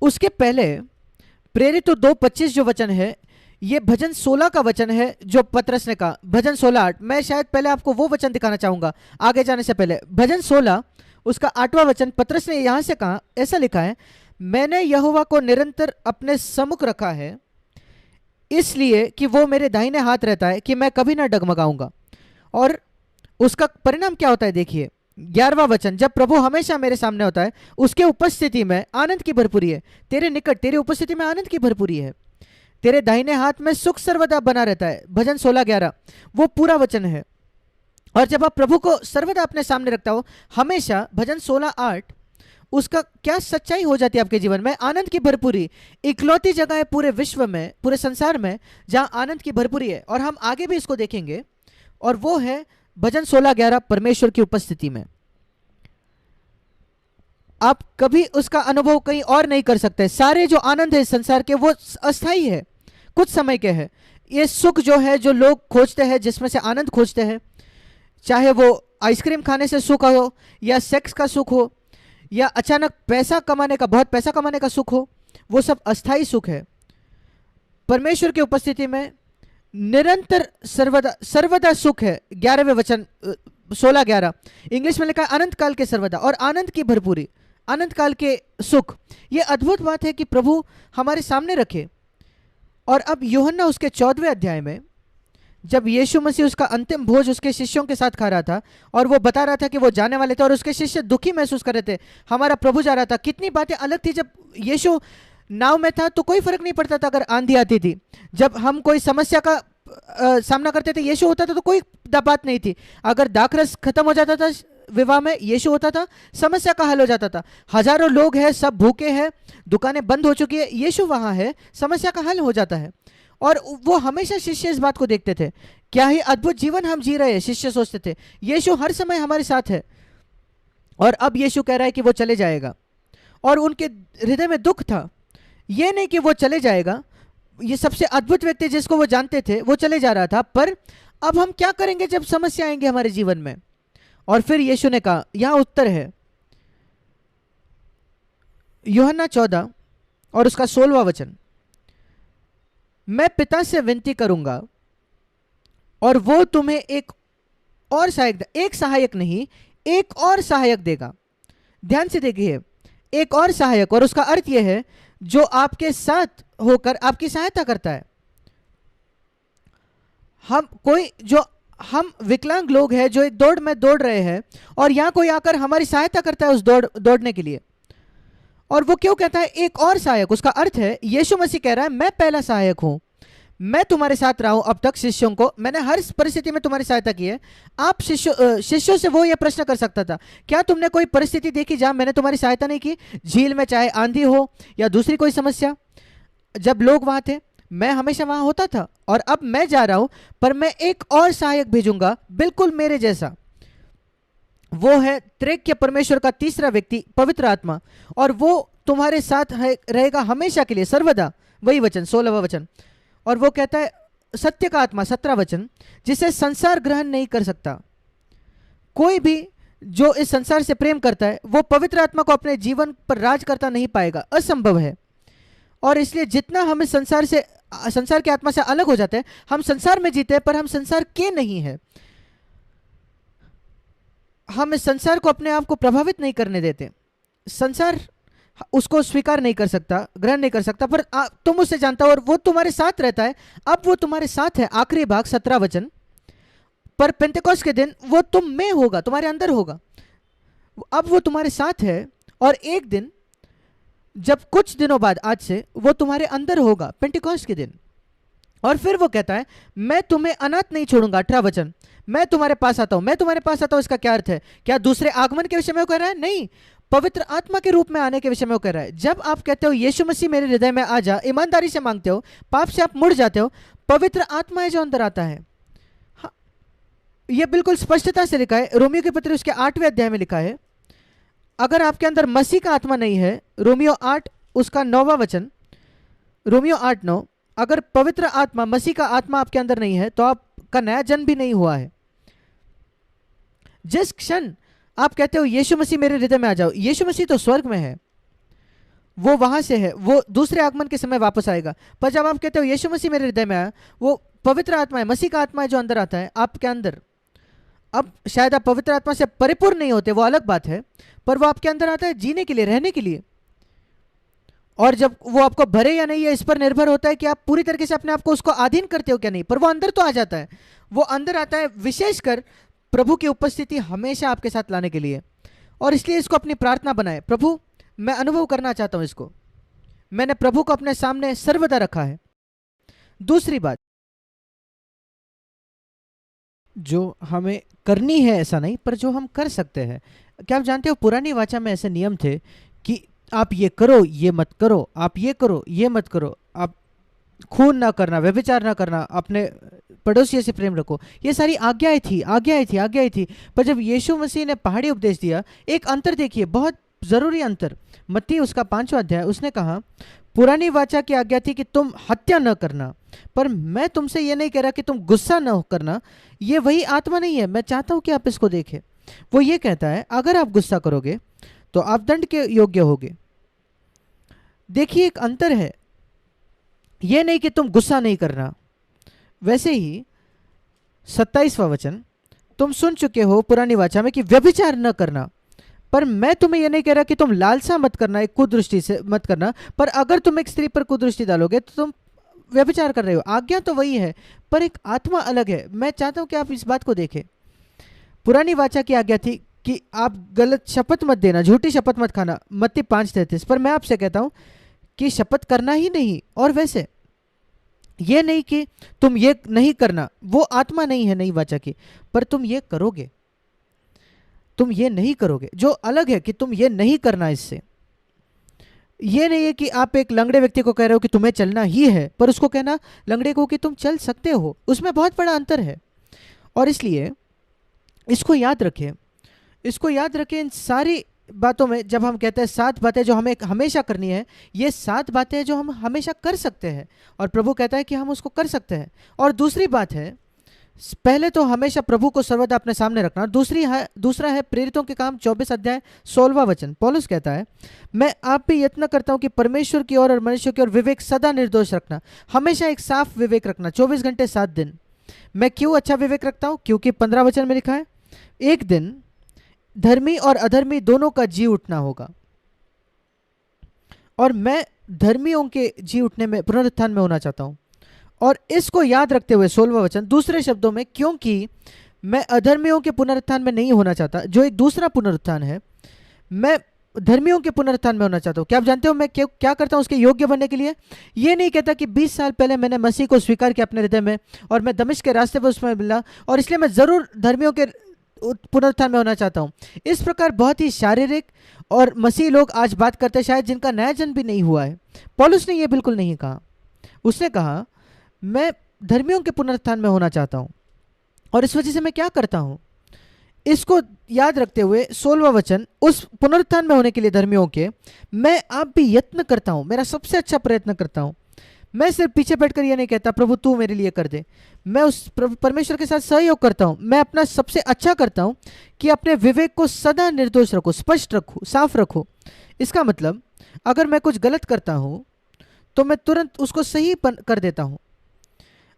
उसके पहले प्रेरितों 2:25 जो वचन है, ये भजन 16 का वचन है जो पतरस ने कहा, भजन 16:8। मैं शायद पहले आपको वो वचन दिखाना चाहूंगा आगे जाने से पहले। भजन 16 उसका 8वां वचन, पतरस ने यहां से कहा, ऐसा लिखा है, मैंने यहोवा को निरंतर अपने सम्मुख रखा है, इसलिए कि वो मेरे दाहिने हाथ रहता है कि मैं कभी ना डगमगाऊंगा। और उसका परिणाम क्या होता है देखिए, 11वां वचन, जब प्रभु हमेशा मेरे सामने होता है, उसके उपस्थिति में आनंद की भरपूरी है, तेरे निकट तेरी उपस्थिति में आनंद की भरपूरी है। तेरे दाहिने हाथ में सुख सर्वदा बना रहता है, भजन 16:11, वो पूरा वचन है। और जब आप प्रभु को सर्वदा अपने सामने रखता हो हमेशा, भजन 16:8, उसका क्या सच्चाई हो जाती है आपके जीवन में। आनंद की भरपूरी, इकलौती जगह है पूरे विश्व में, पूरे संसार में, जहां आनंद की भरपूरी है। और हम आगे भी इसको देखेंगे, और वो है भजन 16:11, परमेश्वर की उपस्थिति में। आप कभी उसका अनुभव कहीं और नहीं कर सकते। सारे जो आनंद है संसार के, वो अस्थाई है, कुछ समय के है। ये सुख जो है, जो लोग खोजते हैं, जिसमें से आनंद खोजते हैं, चाहे वो आइसक्रीम खाने से सुख हो, या सेक्स का सुख हो, या अचानक पैसा कमाने का, बहुत पैसा कमाने का सुख हो, वो सब अस्थाई सुख है। परमेश्वर की उपस्थिति में निरंतर सर्वदा सर्वदा सुख है। 11वें वचन 16:11 इंग्लिश में लिखा है, अनंत काल के सर्वदा, और आनंद की भरपूरी, अनंत काल के सुख। ये अद्भुत बात है कि प्रभु हमारे सामने रखे। और अब यूहन्ना उसके 14वें अध्याय में, जब यीशु मसीह उसका अंतिम भोज उसके शिष्यों के साथ खा रहा था, और वो बता रहा था कि वो जाने वाले थे, और उसके शिष्य दुखी महसूस कर रहे थे, हमारा प्रभु जा रहा था। कितनी बातें अलग थी। जब यीशु नाव में था तो कोई फर्क नहीं पड़ता था अगर आंधी आती थी। जब हम कोई समस्या का सामना करते थे, यीशु होता था तो कोई बात नहीं थी। अगर दाखरस खत्म हो जाता था विवाह में, यीशु होता था, समस्या का हल हो जाता था। हजारों लोग हैं, सब भूखे हैं, दुकानें बंद हो चुकी है, यीशु वहां है, समस्या का हल हो जाता है। और वो हमेशा शिष्य इस बात को देखते थे, क्या ही अद्भुत जीवन हम जी रहे हैं। शिष्य सोचते थे यीशु हर समय हमारे साथ है। और अब यीशु कह रहा है कि वो चले जाएगा, और उनके हृदय में दुख था। ये नहीं कि वो चले जाएगा, ये सबसे अद्भुत व्यक्ति जिसको वो जानते थे वो चले जा रहा था, पर अब हम क्या करेंगे जब समस्या आएंगे हमारे जीवन में। और फिर यीशु ने कहा, यहां उत्तर है, यूहन्ना 14 और उसका 16वां वचन, मैं पिता से विनती करूंगा और वो तुम्हें एक और सहायक, एक सहायक नहीं, एक और सहायक देगा। ध्यान से देखिए, एक और सहायक, और उसका अर्थ यह है जो आपके साथ होकर आपकी सहायता करता है। हम विकलांग लोग हैं जो एक दौड़ में दौड़ रहे हैं, और यहां कोई आकर हमारी सहायता करता है उस दौड़ने के लिए। और वो क्यों कहता है एक और सहायक? उसका अर्थ है यीशु मसीह कह रहा है, मैं पहला सहायक हूं, मैं तुम्हारे साथ रहा हूं अब तक। शिष्यों को मैंने हर परिस्थिति में तुम्हारी सहायता की है। आप शिष्यों से वो ये प्रश्न कर सकता था, क्या तुमने कोई परिस्थिति देखी जहां मैंने तुम्हारी सहायता नहीं की? झील में चाहे आंधी हो या दूसरी कोई समस्या, जब लोग वहां थे मैं हमेशा वहां होता था। और अब मैं जा रहा हूं, पर मैं एक और सहायक भेजूंगा बिल्कुल मेरे जैसा। वो है त्रिएक परमेश्वर का तीसरा व्यक्ति, पवित्र आत्मा, और वो तुम्हारे साथ रहेगा हमेशा के लिए, सर्वदा। वही वचन 16वां वचन। और वो कहता है सत्य का आत्मा, 17वां वचन, जिसे संसार ग्रहण नहीं कर सकता। कोई भी जो इस संसार से प्रेम करता है वो पवित्र आत्मा को अपने जीवन पर राज करता नहीं पाएगा, असंभव है। और इसलिए जितना हम इस संसार के आत्मा से अलग हो जाते हैं, हम संसार में जीते हैं पर हम संसार के नहीं हैं। हम इस संसार को अपने आप को प्रभावित नहीं करने देते। संसार उसको स्वीकार नहीं कर सकता, ग्रहण नहीं कर सकता, पर तुम उससे जानता हो और वो तुम्हारे साथ रहता है। अब वो तुम्हारे साथ है, आखिरी भाग 17 वचन, पर पेंतेकोस्त के दिन वो तुम में होगा, तुम्हारे अंदर होगा। अब वो तुम्हारे साथ है, और एक दिन जब कुछ दिनों बाद आज से वो तुम्हारे अंदर होगा, पेंटेकोस्त के दिन। और फिर वो कहता है मैं तुम्हें अनाथ नहीं छोड़ूंगा, 18 वचन, मैं तुम्हारे पास आता हूं। मैं तुम्हारे पास आता हूं, इसका क्या अर्थ है? क्या दूसरे आगमन के विषय में वो कह रहा है? नहीं, पवित्र आत्मा के रूप में आने के विषय में वो कह रहा है। जब आप कहते हो यीशु मसीह मेरे हृदय में आ जा, ईमानदारी से मांगते हो, पाप से आप मुड़ जाते हो, पवित्र आत्मा है जो अंदर आता है। हाँ, यह बिल्कुल स्पष्टता से लिखा है, रोमियो के पत्र उसके 8वें अध्याय में लिखा है, अगर आपके अंदर मसीह का आत्मा नहीं है, रोमियो 8 उसका 9वां वचन, रोमियो 8:9, अगर पवित्र आत्मा, मसीह का आत्मा आपके अंदर नहीं है तो आपका नया जन्म भी नहीं हुआ है। जिस क्षण आप कहते हो यीशु मसीह मेरे हृदय में आ जाओ, यीशु मसीह तो स्वर्ग में है, वो वहां से है, वो दूसरे आगमन के समय वापस आएगा। पर जब आप कहते हो यीशु मसीह मेरे हृदय में आया, वो पवित्र आत्मा है, मसीह का आत्मा है जो अंदर आता है आपके अंदर। अब शायद आप पवित्र आत्मा से परिपूर्ण नहीं होते, वो अलग बात है, पर वो आपके अंदर आता है जीने के लिए, रहने के लिए। और जब वो आपको भरे या नहीं है, इस पर निर्भर होता है कि आप पूरी तरीके से अपने आप को उसको अधीन करते हो क्या नहीं, पर वो अंदर तो आ जाता है। वो अंदर आता है विशेषकर प्रभु की उपस्थिति हमेशा आपके साथ लाने के लिए। और इसलिए इसको अपनी प्रार्थना बनाए, प्रभु मैं अनुभव करना चाहता हूं इसको। मैंने प्रभु को अपने सामने सर्वदा रखा है। दूसरी बात जो हमें करनी है ऐसा नहीं, पर जो हम कर सकते हैं। क्या आप जानते हो पुरानी वाचा में ऐसे नियम थे कि आप ये करो ये मत करो, आप ये करो ये मत करो, आप खून ना करना, व्यभिचार ना करना, अपने पड़ोसियों से प्रेम रखो। ये सारी आज्ञाएं थी, आज्ञाएं थी, आज्ञाएं थी। पर जब यीशु मसीह ने पहाड़ी उपदेश दिया, एक अंतर देखिए, बहुत जरूरी अंतर। मत्ती उसका 5वां अध्याय, उसने कहा पुरानी वाचा की आज्ञा थी कि तुम हत्या न करना, पर मैं तुमसे ये नहीं कह रहा कि तुम गुस्सा न करना। ये वही आत्मा नहीं है। मैं चाहता हूं कि आप इसको देखें। वो ये कहता है अगर आप गुस्सा करोगे तो आप दंड के योग्य होगे। देखिए एक अंतर है। ये नहीं कि तुम गुस्सा नहीं करना। वैसे ही 27वां वचन, तुम सुन चुके हो पुरानी वाचा में कि व्यभिचार न करना, पर मैं तुम्हें यह नहीं कह रहा कि तुम लालसा मत करना, एक कुदृष्टि से मत करना। पर अगर तुम एक स्त्री पर कुदृष्टि डालोगे तो तुम व्यभिचार कर रहे हो। आज्ञा तो वही है, पर एक आत्मा अलग है। मैं चाहता हूं कि आप इस बात को देखें। पुरानी वाचा की आज्ञा थी कि आप गलत शपथ मत देना, झूठी शपथ मत खाना, मत्ती 5:33। पर मैं आपसे कहता हूं कि शपथ करना ही नहीं। और वैसे ये नहीं कि तुम ये नहीं करना, वो आत्मा नहीं है नई वाचा की, पर तुम ये करोगे, तुम ये नहीं करोगे, जो अलग है कि तुम ये नहीं करना। इससे ये नहीं है कि आप एक लंगड़े व्यक्ति को कह रहे हो कि तुम्हें चलना ही है, पर उसको कहना लंगड़े को कि तुम चल सकते हो, उसमें बहुत बड़ा अंतर है। और इसलिए इसको याद रखें, इसको याद रखें। इन सारी बातों में जब हम कहते हैं 7 बातें जो हमें हमेशा करनी है, ये 7 बातें हैं जो हम हमेशा कर सकते हैं, और प्रभु कहता है कि हम उसको कर सकते हैं। और दूसरी बात है, पहले तो हमेशा प्रभु को सर्वदा अपने सामने रखना। दूसरा है प्रेरितों के काम 24 अध्याय 16वां वचन। पौलुस कहता है मैं आप भी यत्न करता हूं कि परमेश्वर की ओर और मनुष्य की ओर विवेक सदा निर्दोष रखना। हमेशा एक साफ विवेक रखना, 24 घंटे 7 दिन। मैं क्यों अच्छा विवेक रखता हूं? क्योंकि 15 वचन में लिखा है एक दिन धर्मी और अधर्मी दोनों का जी उठना होगा, और मैं धर्मियों के जी उठने में, पुनरुत्थान में होना चाहता हूं। और इसको याद रखते हुए 16वां वचन, दूसरे शब्दों में, क्योंकि मैं अधर्मियों के पुनरुत्थान में नहीं होना चाहता, जो एक दूसरा पुनरुत्थान है, मैं धर्मियों के पुनरुत्थान में होना चाहता हूं। क्या आप जानते हो मैं क्या करता हूं उसके योग्य बनने के लिए? ये नहीं कहता कि 20 साल पहले मैंने मसीह को स्वीकार किया अपने हृदय में, और मैं दमिश्क के रास्ते पर उसमें मिला, और इसलिए मैं जरूर धर्मियों के पुनरुत्थान में होना चाहता हूं। इस प्रकार बहुत ही शारीरिक और मसीह लोग आज बात करते हैं, शायद जिनका नया जन्म भी नहीं हुआ है। पौलुस ने यह बिल्कुल नहीं कहा। उसने कहा मैं धर्मियों के पुनरुत्थान में होना चाहता हूं, और इस वजह से मैं क्या करता हूं, इसको याद रखते हुए 16वां वचन, उस पुनरुत्थान में होने के लिए धर्मियों के मैं आप भी यत्न करता हूं, मेरा सबसे अच्छा प्रयत्न करता हूं। मैं सिर्फ पीछे बैठकर ये नहीं कहता प्रभु तू मेरे लिए कर दे, मैं उस परमेश्वर के साथ सहयोग करता हूं। मैं अपना सबसे अच्छा करता हूं कि अपने विवेक को सदा निर्दोष रखो, स्पष्ट रखो, साफ रखो। इसका मतलब अगर मैं कुछ गलत करता हूं तो मैं तुरंत उसको सही कर देता हूं।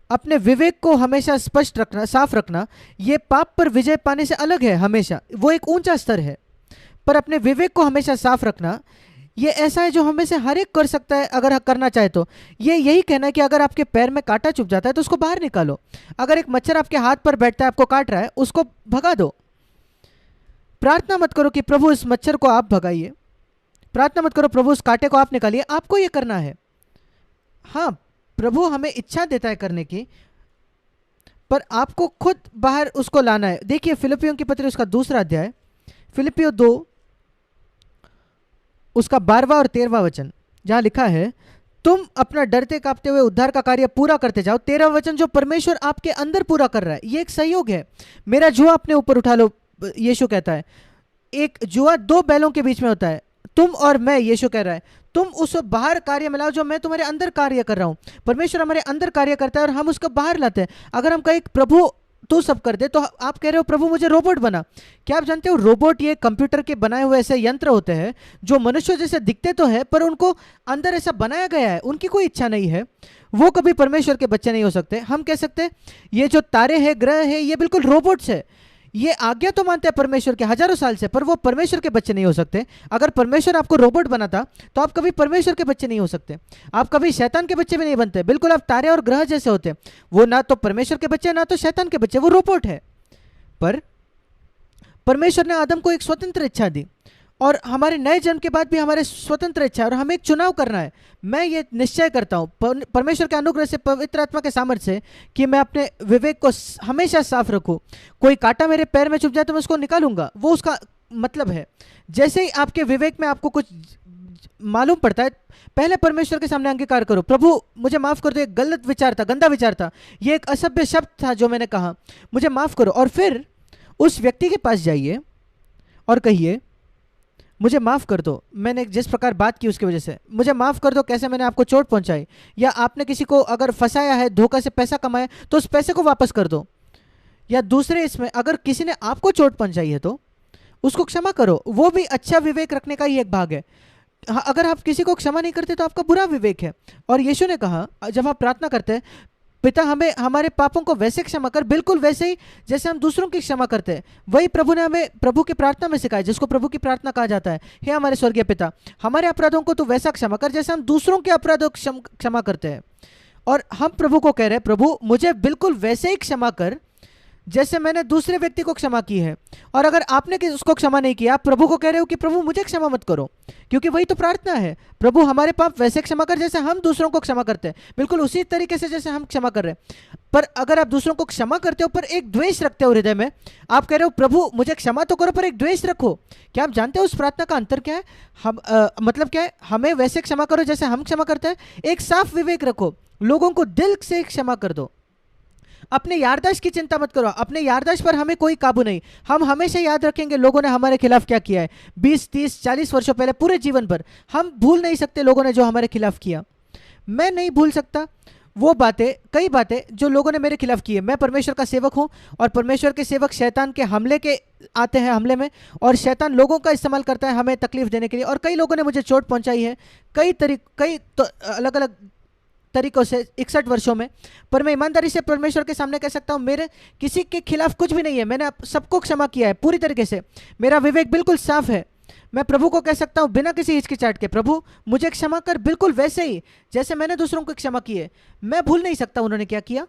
अपने विवेक को हमेशा स्पष्ट रखना, साफ रखना, ये पाप पर विजय पाने से अलग है। हमेशा वो एक ऊंचा स्तर है, पर अपने विवेक को हमेशा साफ रखना ये ऐसा है जो हमें से हर एक कर सकता है अगर करना चाहे तो। ये यही कहना है कि अगर आपके पैर में कांटा चुभ जाता है तो उसको बाहर निकालो। अगर एक मच्छर आपके हाथ पर बैठता है, आपको काट रहा है, उसको भगा दो। प्रार्थना मत करो कि प्रभु इस मच्छर को आप भगाइए, प्रार्थना मत करो प्रभु उस कांटे को आप निकालिए। आपको ये करना है। हाँ, प्रभु हमें इच्छा देता है करने की, पर आपको खुद बाहर उसको लाना है। देखिए फिलिपियों की पत्री उसका 2 अध्याय, फिलिपियो 2 उसका 12वां और 13वां वचन, जहां लिखा है तुम अपना डरते कांपते हुए उद्धार का कार्य पूरा करते जाओ। 13वां वचन, जो परमेश्वर आपके अंदर पूरा कर रहा है, ये एक सहयोग है। मेरा जुआ अपने ऊपर उठा लो, यीशु कहता है। एक जुआ 2 बैलों के बीच में होता है, तुम और मैं, यीशु कह रहा है। तुम उस बाहर कार्य में लाओ जो मैं तुम्हारे अंदर कार्य कर रहा हूं। परमेश्वर हमारे अंदर कार्य करता है और हम उसको बाहर लाते हैं। अगर हम कहें प्रभु तू सब कर दे, तो आप कह रहे हो प्रभु मुझे रोबोट बना। क्या आप जानते हो रोबोट ये कंप्यूटर के बनाए हुए ऐसे यंत्र होते हैं जो मनुष्य जैसे दिखते तो है, पर उनको अंदर ऐसा बनाया गया है, उनकी कोई इच्छा नहीं है। वो कभी परमेश्वर के बच्चे नहीं हो सकते। हम कह सकते ये जो तारे हैं, ग्रह है, ये बिल्कुल रोबोट्स है। ये आज्ञा तो मानते हैं परमेश्वर के हजारों साल से, पर वो परमेश्वर के बच्चे नहीं हो सकते। अगर परमेश्वर आपको रोबोट बनाता तो आप कभी परमेश्वर के बच्चे नहीं हो सकते। आप कभी शैतान के बच्चे भी नहीं बनते। बिल्कुल आप तारे और ग्रह जैसे होते। वो ना तो परमेश्वर के बच्चे ना तो शैतान के बच्चे, वो रोबोट है। पर परमेश्वर ने आदम को एक स्वतंत्र इच्छा दी, और हमारे नए जन्म के बाद भी हमारे स्वतंत्र इच्छा है और हमें एक चुनाव करना है। मैं ये निश्चय करता हूँ परमेश्वर के अनुग्रह से, पवित्र आत्मा के सामर्थ्य से, कि मैं अपने विवेक को हमेशा साफ रखूँ। कोई कांटा मेरे पैर में चुभ जाए तो मैं उसको निकालूंगा, वो उसका मतलब है। जैसे ही आपके विवेक में आपको कुछ मालूम पड़ता है, पहले परमेश्वर के सामने अंगीकार करो, प्रभु मुझे माफ कर दो, एक गलत विचार था, गंदा विचार था, ये एक असभ्य शब्द था जो मैंने कहा, मुझे माफ करो। और फिर उस व्यक्ति के पास जाइए और कहिए मुझे माफ़ कर दो, मैंने जिस प्रकार बात की उसकी वजह से मुझे माफ़ कर दो, कैसे मैंने आपको चोट पहुंचाई, या आपने किसी को अगर फंसाया है, धोखा से पैसा कमाया, तो उस पैसे को वापस कर दो। या दूसरे इसमें अगर किसी ने आपको चोट पहुंचाई है तो उसको क्षमा करो, वो भी अच्छा विवेक रखने का ही एक भाग है। अगर आप किसी को क्षमा नहीं करते तो आपका बुरा विवेक है। और यीशु ने कहा जब आप प्रार्थना करते हैं, पिता हमें हमारे पापों को वैसे क्षमा कर, बिल्कुल वैसे ही जैसे हम दूसरों की क्षमा करते हैं। वही प्रभु ने हमें प्रभु की प्रार्थना में सिखाया, जिसको प्रभु की प्रार्थना कहा जाता है, हे हमारे स्वर्गीय पिता, हमारे अपराधों को तो वैसा क्षमा कर जैसे हम दूसरों के अपराधों को क्षमा करते हैं। और हम प्रभु को कह रहे हैं, प्रभु मुझे बिल्कुल वैसे ही क्षमा कर जैसे मैंने दूसरे व्यक्ति को क्षमा की है। और अगर आपने उसको क्षमा नहीं किया, आप प्रभु को कह रहे हो कि प्रभु मुझे क्षमा मत करो, क्योंकि वही तो प्रार्थना है, प्रभु हमारे पाप वैसे क्षमा कर जैसे हम दूसरों को क्षमा करते हैं, बिल्कुल उसी तरीके से जैसे हम क्षमा कर रहे हैं। पर अगर आप दूसरों को क्षमा करते हो पर एक द्वेष रखते हो हृदय में, आप कह रहे हो प्रभु मुझे क्षमा तो करो पर एक द्वेष रखो, क्या आप जानते हो उस प्रार्थना का अंतर क्या है? मतलब क्या है? हमें वैसे क्षमा करो जैसे हम क्षमा करते हैं। एक साफ विवेक रखो, लोगों को दिल से क्षमा कर दो। अपने याददाश्त की चिंता मत करो, अपने याददाश्त पर हमें कोई काबू नहीं। हम हमेशा याद रखेंगे लोगों ने हमारे खिलाफ क्या किया है, 20, 30, 40 वर्षों पहले, पूरे जीवन भर हम भूल नहीं सकते लोगों ने जो हमारे खिलाफ किया। मैं नहीं भूल सकता वो बातें, कई बातें जो लोगों ने मेरे खिलाफ की है। मैं परमेश्वर का सेवक हूँ और परमेश्वर के सेवक शैतान के हमले के आते हैं हमले में, और शैतान लोगों का इस्तेमाल करता है हमें तकलीफ देने के लिए। और कई लोगों ने मुझे चोट पहुंचाई है, कई तो अलग अलग तरीकों से 61 वर्षों में। पर मैं ईमानदारी से परमेश्वर के सामने कह सकता हूँ मेरे किसी के खिलाफ कुछ भी नहीं है, मैंने सबको क्षमा किया है पूरी तरीके से, मेरा विवेक बिल्कुल साफ है। मैं प्रभु को कह सकता हूँ बिना किसी हिचकिचाहट के, प्रभु मुझे क्षमा कर बिल्कुल वैसे ही जैसे मैंने दूसरों को क्षमा की है। मैं भूल नहीं सकता उन्होंने क्या किया,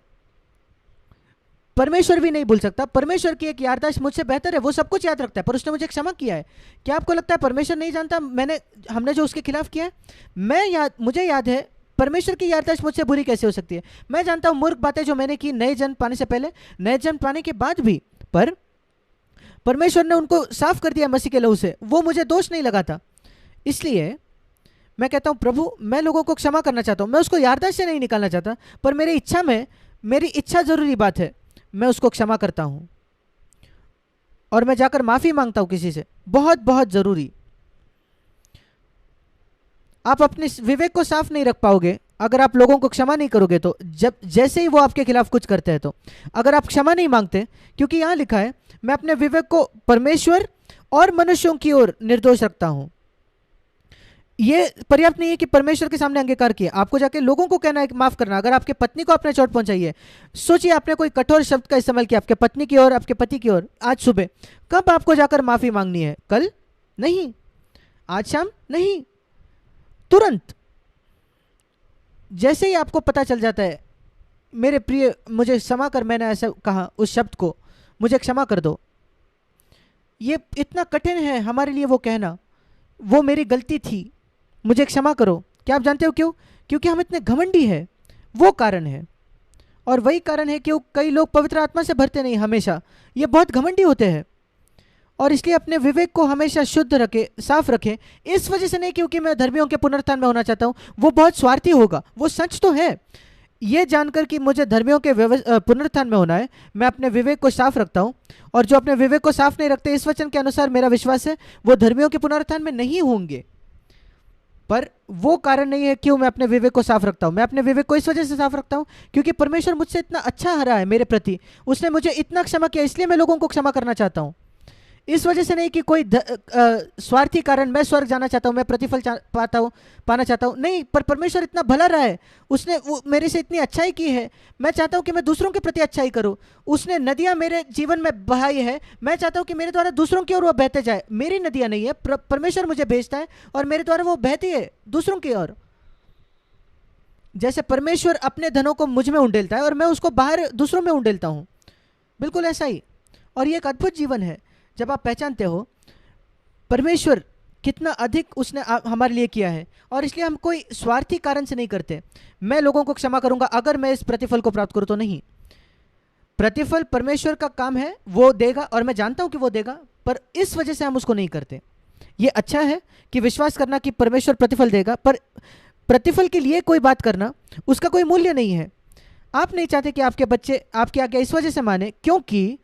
परमेश्वर भी नहीं भूल सकता। परमेश्वर की एक याददाश्त मुझसे बेहतर है, वो सब कुछ याद रखता है, पर उसने मुझे क्षमा किया है। क्या आपको लगता है परमेश्वर नहीं जानता हमने जो उसके खिलाफ किया है? मुझे याद है, परमेश्वर की याददाश्त मुझसे बुरी कैसे हो सकती है? मैं जानता हूं मूर्ख बातें जो मैंने की नए जन्म पाने से पहले, नए जन्म पाने के बाद भी, पर परमेश्वर ने उनको साफ कर दिया मसीह के लहू से, वो मुझे दोष नहीं लगाता। इसलिए मैं कहता हूं प्रभु मैं लोगों को क्षमा करना चाहता हूं, मैं उसको याददाश्त से नहीं निकालना चाहता, पर मेरी इच्छा जरूरी बात है, मैं उसको क्षमा करता हूं और मैं जाकर माफी मांगता हूं किसी से, बहुत बहुत जरूरी। आप अपने विवेक को साफ नहीं रख पाओगे अगर आप लोगों को क्षमा नहीं करोगे। तो जब जैसे ही वो आपके खिलाफ कुछ करते हैं, तो अगर आप क्षमा नहीं मांगते, क्योंकि यहां लिखा है मैं अपने विवेक को परमेश्वर और मनुष्यों की ओर निर्दोष रखता हूं। ये पर्याप्त नहीं है कि परमेश्वर के सामने अंगीकार किया, आपको जाके लोगों को कहना है माफ करना। अगर आपके पत्नी को आपने चोट पहुंचाई है, सोचिए आपने कोई कठोर शब्द का इस्तेमाल किया आपके पत्नी की ओर, आपके पति की ओर, आज सुबह, कब आपको जाकर माफी मांगनी है? कल नहीं, आज शाम नहीं, तुरंत। जैसे ही आपको पता चल जाता है मेरे प्रिय मुझे क्षमा कर, मैंने ऐसा कहा उस शब्द को, मुझे क्षमा कर दो, ये इतना कठिन है हमारे लिए वो कहना, वो मेरी गलती थी, मुझे क्षमा करो। क्या आप जानते हो क्यों? क्योंकि हम इतने घमंडी हैं, वो कारण है। और वही कारण है कि कई लोग पवित्र आत्मा से भरते नहीं हमेशा, ये बहुत घमंडी होते हैं। और इसलिए अपने विवेक को हमेशा शुद्ध रखें, साफ रखें। इस वजह से नहीं क्योंकि मैं धर्मियों के पुनरुत्थान में होना चाहता हूं, वो बहुत स्वार्थी होगा, वो सच तो है। ये जानकर कि मुझे धर्मियों के पुनरुत्थान में होना है, मैं अपने विवेक को साफ रखता हूं। और जो अपने विवेक को साफ नहीं रखते, इस वचन के अनुसार मेरा विश्वास है वो धर्मियों के पुनरुत्थान में नहीं होंगे। पर वो कारण नहीं है क्यों मैं अपने विवेक को साफ रखता हूं। मैं अपने विवेक को इस वजह से साफ रखता हूं क्योंकि परमेश्वर मुझसे इतना अच्छा हरा है मेरे प्रति, उसने मुझे इतना क्षमा किया, इसलिए मैं लोगों को क्षमा करना चाहता हूं। इस वजह से नहीं कि कोई स्वार्थी कारण, मैं स्वर्ग जाना चाहता हूँ, मैं प्रतिफल पाना चाहता हूँ, नहीं। पर परमेश्वर इतना भला रहा है, उसने मेरे से इतनी अच्छाई की है, मैं चाहता हूँ कि मैं दूसरों के प्रति अच्छाई करूँ। उसने नदियाँ मेरे जीवन में बहाई है, मैं चाहता हूँ कि मेरे द्वारा दूसरों की ओर वो बहते जाए। मेरी नदियाँ नहीं है, परमेश्वर मुझे भेजता है और मेरे द्वारा वो बहती है दूसरों की ओर। जैसे परमेश्वर अपने धनों को मुझ में उंडेलता है और मैं उसको बाहर दूसरों में उंडेलता हूँ, बिल्कुल ऐसा ही। और ये एक अद्भुत जीवन है जब आप पहचानते हो परमेश्वर कितना अधिक उसने हमारे लिए किया है, और इसलिए हम कोई स्वार्थी कारण से नहीं करते। मैं लोगों को क्षमा करूंगा अगर मैं इस प्रतिफल को प्राप्त करूं तो नहीं। प्रतिफल परमेश्वर का काम है, वो देगा, और मैं जानता हूं कि वो देगा, पर इस वजह से हम उसको नहीं करते। ये अच्छा है कि विश्वास करना कि परमेश्वर प्रतिफल देगा, पर प्रतिफल के लिए कोई बात करना, उसका कोई मूल्य नहीं है। आप नहीं चाहते कि आपके बच्चे आपकी आज्ञा इस वजह से माने क्योंकि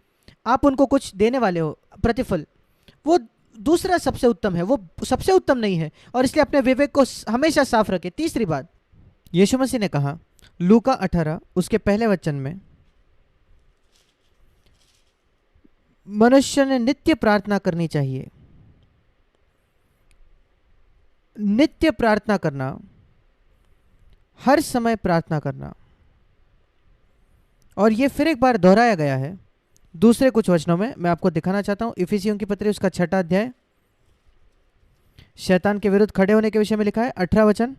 आप उनको कुछ देने वाले हो प्रतिफल, वो दूसरा सबसे उत्तम है, वो सबसे उत्तम नहीं है, और इसलिए अपने विवेक को हमेशा साफ रखें। तीसरी बात, यीशु मसीह ने कहा लूका 18 उसके पहले वचन में, मनुष्य ने नित्य प्रार्थना करनी चाहिए। नित्य प्रार्थना करना, हर समय प्रार्थना करना, और ये फिर एक बार दोहराया गया है दूसरे कुछ वचनों में। मैं आपको दिखाना चाहता हूं, इफिसियों की पत्री उसका 6 अध्याय, शैतान के विरुद्ध खड़े होने के विषय में लिखा है 18 वचन,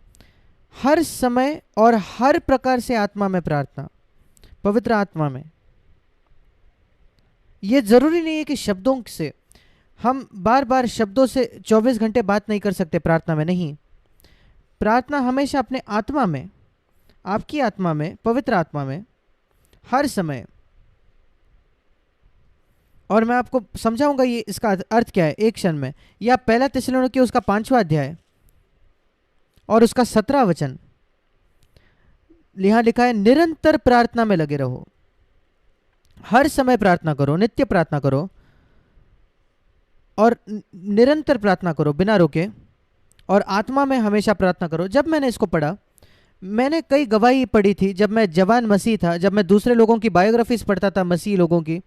हर समय और हर प्रकार से आत्मा में प्रार्थना, पवित्र आत्मा में। ये जरूरी नहीं है कि शब्दों से, हम बार बार शब्दों से 24 घंटे बात नहीं कर सकते प्रार्थना में, नहीं। प्रार्थना हमेशा अपने आत्मा में, आपकी आत्मा में, पवित्र आत्मा में, हर समय। और मैं आपको समझाऊंगा ये इसका अर्थ क्या है एक क्षण में। या पहला थिस्सलुनीके उसका 5वां अध्याय और उसका 17 वचन, यहां लिखा है निरंतर प्रार्थना में लगे रहो, हर समय प्रार्थना करो, नित्य प्रार्थना करो, और निरंतर प्रार्थना करो बिना रुके, और आत्मा में हमेशा प्रार्थना करो। जब मैंने इसको पढ़ा, मैंने कई गवाही पढ़ी थी जब मैं जवान मसीह था, जब मैं दूसरे लोगों की बायोग्राफीज पढ़ता था, मसीह लोगों की।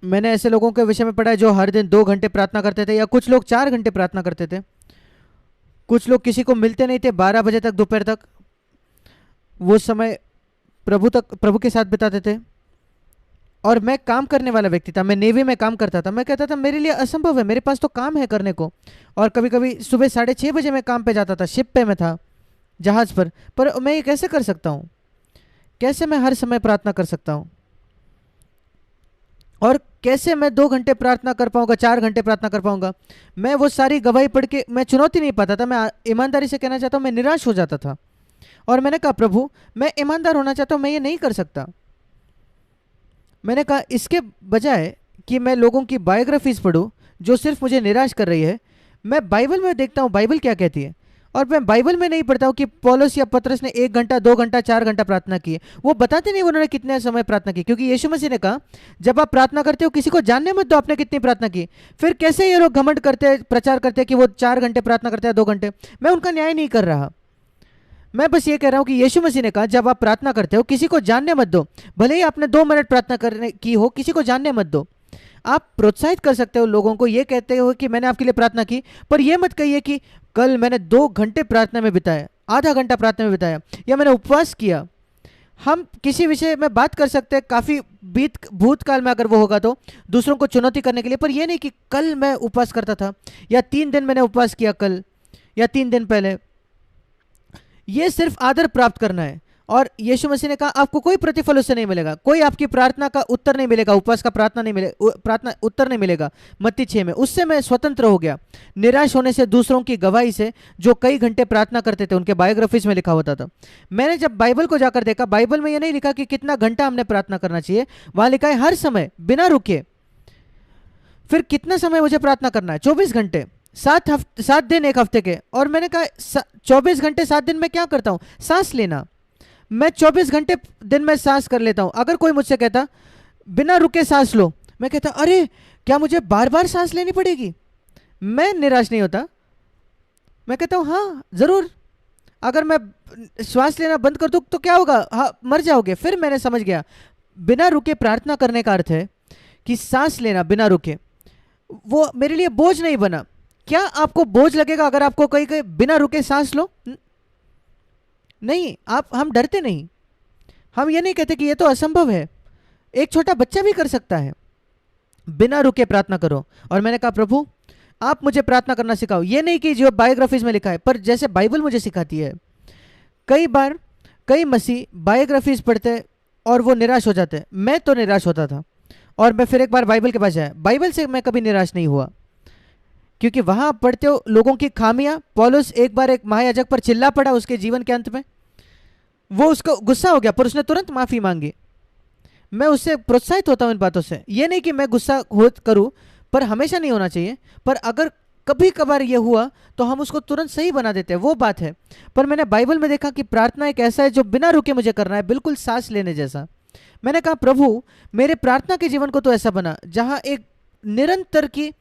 मैंने ऐसे लोगों के विषय में पढ़ा है जो हर दिन 2 घंटे प्रार्थना करते थे, या कुछ लोग 4 घंटे प्रार्थना करते थे। कुछ लोग किसी को मिलते नहीं थे, 12 बजे तक, दोपहर तक वो समय प्रभु के साथ बिताते थे। और मैं काम करने वाला व्यक्ति था, मैं नेवी में काम करता था। मैं कहता था मेरे लिए असंभव है, मेरे पास तो काम है करने को। और कभी कभी सुबह 6:30 बजे मैं काम पे जाता था, शिप पे मैं था, जहाज पर मैं ये कैसे कर सकता हूँ? कैसे मैं हर समय प्रार्थना कर सकता हूँ? और कैसे मैं 2 घंटे प्रार्थना कर पाऊंगा, 4 घंटे प्रार्थना कर पाऊंगा? मैं वो सारी गवाही पढ़ के मैं चुनौती नहीं पाता था। मैं ईमानदारी से कहना चाहता हूँ, मैं निराश हो जाता था। और मैंने कहा प्रभु, मैं ईमानदार होना चाहता हूँ, मैं ये नहीं कर सकता। मैंने कहा इसके बजाय कि मैं लोगों की बायोग्राफीज पढूं जो सिर्फ मुझे निराश कर रही है, मैं बाइबल में देखता हूँ बाइबल क्या कहती है। और मैं बाइबल में नहीं पढ़ता हूँ कि पौलुस या पतरस ने 1 घंटा, 2 घंटा, 4 घंटा प्रार्थना की है। वो बताते नहीं उन्होंने कितने समय प्रार्थना की, क्योंकि यीशु मसीह ने कहा जब आप प्रार्थना करते हो किसी को जानने मत दो आपने कितनी प्रार्थना की। फिर कैसे ये लोग घमंड करते, प्रचार करते कि वो 4 घंटे प्रार्थना करते हैं, 2 घंटे। मैं उनका न्याय नहीं कर रहा, मैं बस ये कह रहा हूं कि यीशु मसीह ने कहा जब आप प्रार्थना करते हो किसी को जानने मत दो। भले ही आपने 2 मिनट प्रार्थना करने की हो, किसी को जानने मत दो। आप प्रोत्साहित कर सकते हो लोगों को, ये कहते हो कि मैंने आपके लिए प्रार्थना की, पर यह मत कहिए कि कल मैंने 2 घंटे प्रार्थना में बिताया, आधा घंटा प्रार्थना में बिताया, या मैंने उपवास किया। हम किसी विषय में बात कर सकते हैं काफ़ी भूतकाल में, अगर वो होगा तो दूसरों को चुनौती करने के लिए, पर यह नहीं कि कल मैं उपवास करता था, या 3 दिन मैंने उपवास किया कल, या 3 दिन पहले। ये सिर्फ आदर प्राप्त करना है। और यीशु मसीह ने कहा आपको कोई प्रतिफल उससे नहीं मिलेगा, कोई आपकी प्रार्थना का उत्तर नहीं मिलेगा, उपवास का प्रार्थना नहीं मिलेगा, प्रार्थना उत्तर नहीं मिलेगा। मत्ती 6 में उससे मैं स्वतंत्र हो गया, निराश होने से, दूसरों की गवाही से, जो कई घंटे प्रार्थना करते थे, उनके बायोग्राफीज में लिखा होता था। मैंने जब बाइबल को जाकर देखा, बाइबल में यह नहीं लिखा कि कितना घंटा हमने प्रार्थना करना चाहिए, वहां लिखा है हर समय बिना रुके। फिर कितना समय मुझे प्रार्थना करना है? 24 घंटे, 7 दिन 1 हफ्ते के। और मैंने कहा 24 घंटे 7 दिन में क्या करता हूं? सांस लेना। मैं 24 घंटे दिन में सांस कर लेता हूं। अगर कोई मुझसे कहता बिना रुके सांस लो, मैं कहता अरे क्या मुझे बार बार सांस लेनी पड़ेगी? मैं निराश नहीं होता, मैं कहता हूं हाँ जरूर, अगर मैं श्वास लेना बंद कर दूं तो क्या होगा? हाँ, मर जाओगे। फिर मैंने समझ गया बिना रुके प्रार्थना करने का अर्थ है कि सांस लेना बिना रुके। वो मेरे लिए बोझ नहीं बना। क्या आपको बोझ लगेगा अगर आपको कहीं कहीं बिना रुके सांस लो? नहीं, हम डरते नहीं, हम ये नहीं कहते कि ये तो असंभव है, एक छोटा बच्चा भी कर सकता है। बिना रुके प्रार्थना करो। और मैंने कहा प्रभु आप मुझे प्रार्थना करना सिखाओ, ये नहीं कि जो बायोग्राफीज में लिखा है, पर जैसे बाइबल मुझे सिखाती है। कई बार कई मसीह बायोग्राफीज पढ़ते और वो निराश हो जाते, मैं तो निराश होता था। और मैं फिर एक बार बाइबल के पास आया, बाइबल से मैं कभी निराश नहीं हुआ, क्योंकि वहां आप पढ़ते हो लोगों की खामियां। पौलुस एक बार एक महायाजक पर चिल्ला पड़ा उसके जीवन के अंत में, वो उसको गुस्सा हो गया पर उसने तुरंत माफी मांगी। मैं उससे प्रोत्साहित होता हूं इन बातों से। ये नहीं कि मैं गुस्सा हो करूं, पर हमेशा नहीं होना चाहिए। पर अगर कभी कभार ये हुआ तो हम उसको तुरंत सही बना देते हैं, वो बात है। पर मैंने बाइबल में देखा कि प्रार्थना एक ऐसा है जो बिना रुके मुझे करना है, बिल्कुल सांस लेने जैसा। मैंने कहा प्रभु मेरे प्रार्थना के जीवन को तो ऐसा बना जहां एक निरंतर की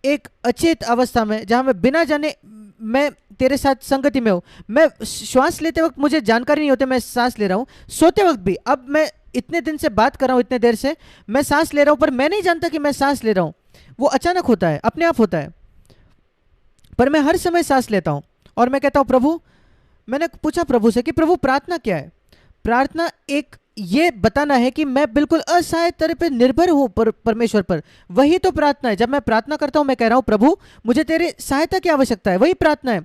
एक अचेत अवस्था में, जहां मैं बिना जाने मैं तेरे साथ संगति में हूं। मैं श्वास लेते वक्त मुझे जानकारी नहीं होती मैं सांस ले रहा हूं, सोते वक्त भी। अब मैं इतने दिन से बात कर रहा हूं, इतने देर से मैं सांस ले रहा हूं, पर मैं नहीं जानता कि मैं सांस ले रहा हूं। वो अचानक होता है, अपने आप होता है, पर मैं हर समय सांस लेता हूं। और मैं कहता हूं प्रभु, मैंने पूछा प्रभु से कि प्रभु प्रार्थना क्या है? प्रार्थना एक ये बताना है कि मैं बिल्कुल असहाय तरह पे निर्भर हूं परमेश्वर पर। वही तो प्रार्थना है। जब मैं प्रार्थना करता हूं मैं कह रहा हूं प्रभु मुझे तेरे सहायता की आवश्यकता है, वही प्रार्थना है।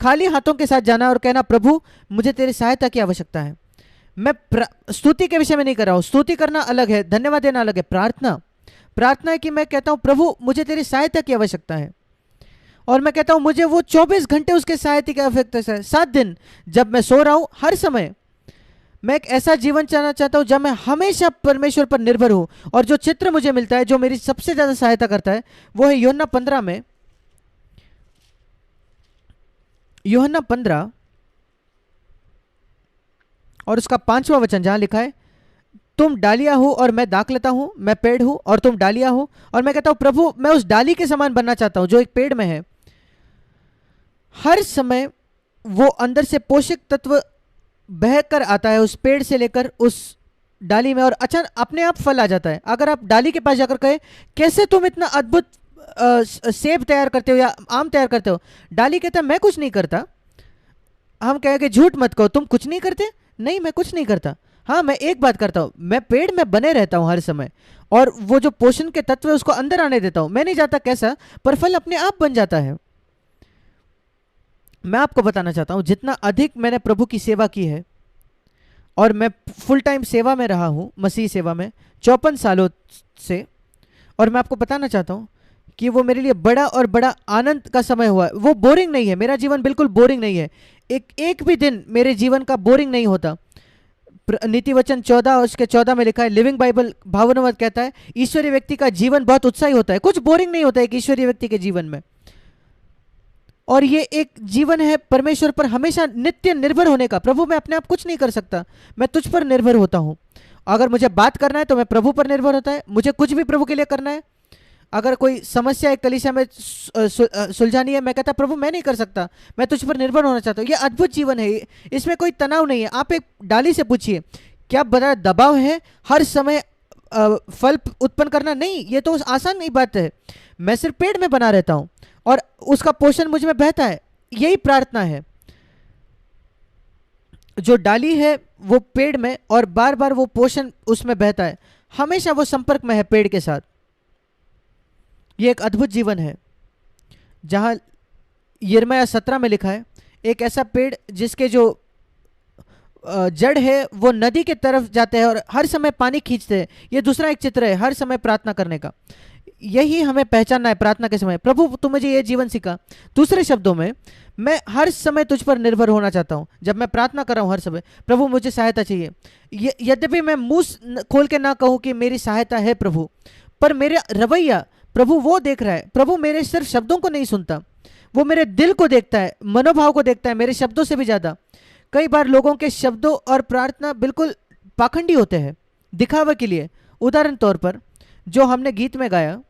खाली हाथों के साथ जाना और कहना प्रभु मुझे तेरी सहायता की आवश्यकता है। मैं स्तुति के विषय में नहीं कर रहा हूं, स्तुति करना अलग है, धन्यवाद देना अलग है। प्रार्थना है कि मैं कहता हूं प्रभु मुझे तेरी सहायता की आवश्यकता है। और मैं कहता हूं मुझे वो 24 घंटे उसके सहायता की आवश्यकता है। 7 दिन जब मैं सो रहा हूं, हर समय मैं एक ऐसा जीवन चाहना चाहता हूं जब मैं हमेशा परमेश्वर पर निर्भर हूं। और जो चित्र मुझे मिलता है जो मेरी सबसे ज्यादा सहायता करता है वो है यूहन्ना 15 में, यूहन्ना 15 और उसका 5वां वचन, जहां लिखा है तुम डालियां हो और मैं दाखलता हूं, मैं पेड़ हूं और तुम डालियां हो। और मैं कहता हूं प्रभु मैं उस डाली के समान बनना चाहता हूं जो एक पेड़ में है। हर समय वो अंदर से पोषक तत्व बहकर आता है उस पेड़ से लेकर उस डाली में, और अचानक अपने आप फल आ जाता है। अगर आप डाली के पास जाकर कहे कैसे तुम इतना अद्भुत सेब तैयार करते हो या आम तैयार करते हो, डाली कहता है मैं कुछ नहीं करता। हम कहेंगे झूठ मत कहो, तुम कुछ नहीं करते। नहीं मैं कुछ नहीं करता, हाँ मैं एक बात करता हूँ, मैं पेड़ में बने रहता हूँ हर समय, और वो जो पोषण के तत्व है उसको अंदर आने देता हूँ। मैं नहीं जानता कैसा, पर फल अपने आप बन जाता है। मैं आपको बताना चाहता हूं जितना अधिक मैंने प्रभु की सेवा की है, और मैं फुल टाइम सेवा में रहा हूं, मसीह सेवा में 54 सालों से, और मैं आपको बताना चाहता हूं कि वो मेरे लिए बड़ा और बड़ा आनंद का समय हुआ है। वो बोरिंग नहीं है, मेरा जीवन बिल्कुल बोरिंग नहीं है। एक भी दिन मेरे जीवन का बोरिंग नहीं होता। नीति वचन 14 और उसके 14 में लिखा है, लिविंग बाइबल भावानुवाद कहता है ईश्वरीय व्यक्ति का जीवन बहुत उत्साही होता है। कुछ बोरिंग नहीं होता एक ईश्वरीय व्यक्ति के जीवन में। और ये एक जीवन है परमेश्वर पर हमेशा नित्य निर्भर होने का। प्रभु मैं अपने आप कुछ नहीं कर सकता, मैं तुझ पर निर्भर होता हूं। अगर मुझे बात करना है तो मैं प्रभु पर निर्भर होता है, मुझे कुछ भी प्रभु के लिए करना है। अगर कोई समस्या एक कलीसिया में सुलझानी है, मैं कहता प्रभु मैं नहीं कर सकता, मैं तुझ पर निर्भर होना चाहता हूँ। ये अद्भुत जीवन है, इसमें कोई तनाव नहीं है। आप एक डाली से पूछिए क्या बड़ा दबाव है हर समय फल उत्पन्न करना? नहीं, ये तो आसान नहीं बात है। मैं सिर्फ पेड़ में बना रहता हूं और उसका पोषण मुझ में बहता है। यही प्रार्थना है। जो डाली है वो पेड़ में, और बार बार वो पोषण उसमें बहता है, हमेशा वो संपर्क में है पेड़ के साथ। ये एक अद्भुत जीवन है जहां यिर्मयाह 17 में लिखा है, एक ऐसा पेड़ जिसके जो जड़ है वो नदी के तरफ जाते हैं और हर समय पानी खींचते हैं। ये दूसरा एक चित्र है हर समय प्रार्थना करने का। यही हमें पहचानना है प्रार्थना के समय। प्रभु तू मुझे ये जीवन सिखा। दूसरे शब्दों में मैं हर समय तुझ पर निर्भर होना चाहता हूं। जब मैं प्रार्थना कर रहा हूं हर समय प्रभु मुझे सहायता चाहिए, यद्यपि मैं मुंह खोल के ना कहूं कि मेरी सहायता है प्रभु, पर मेरा रवैया प्रभु वो देख रहा है। प्रभु मेरे सिर्फ शब्दों को नहीं सुनता, वो मेरे दिल को देखता है, मनोभाव को देखता है, मेरे शब्दों से भी ज्यादा। कई बार लोगों के शब्दों और प्रार्थना बिल्कुल पाखंडी होते हैं, दिखावे के लिए। उदाहरण तौर पर जो हमने गीत में गाया,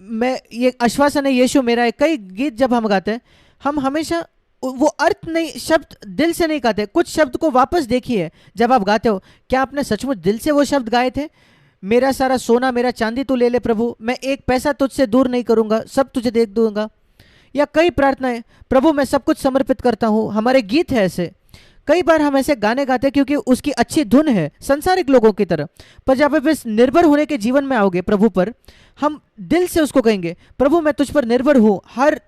मैं ये आश्वासन है यीशु मेरा है, कई गीत जब हम गाते हैं हम हमेशा वो अर्थ नहीं, शब्द दिल से नहीं गाते। कुछ शब्द को वापस देखिए जब आप गाते हो, क्या आपने सचमुच दिल से वो शब्द गाए थे? मेरा सारा सोना मेरा चांदी तू ले ले प्रभु, मैं एक पैसा तुझसे दूर नहीं करूंगा, सब तुझे देख दूंगा। या कई प्रार्थनाएं, प्रभु मैं सब कुछ समर्पित करता हूं। हमारे गीत है ऐसे। कई बार हम ऐसे गाने गाते हैं क्योंकि उसकी अच्छी धुन है संसारिक लोगों की तरह, पर जब आप इस निर्भर होने के जीवन में आओगे प्रभु पर, हम दिल से उसको कहेंगे प्रभु मैं तुझ पर निर्भर हूं हर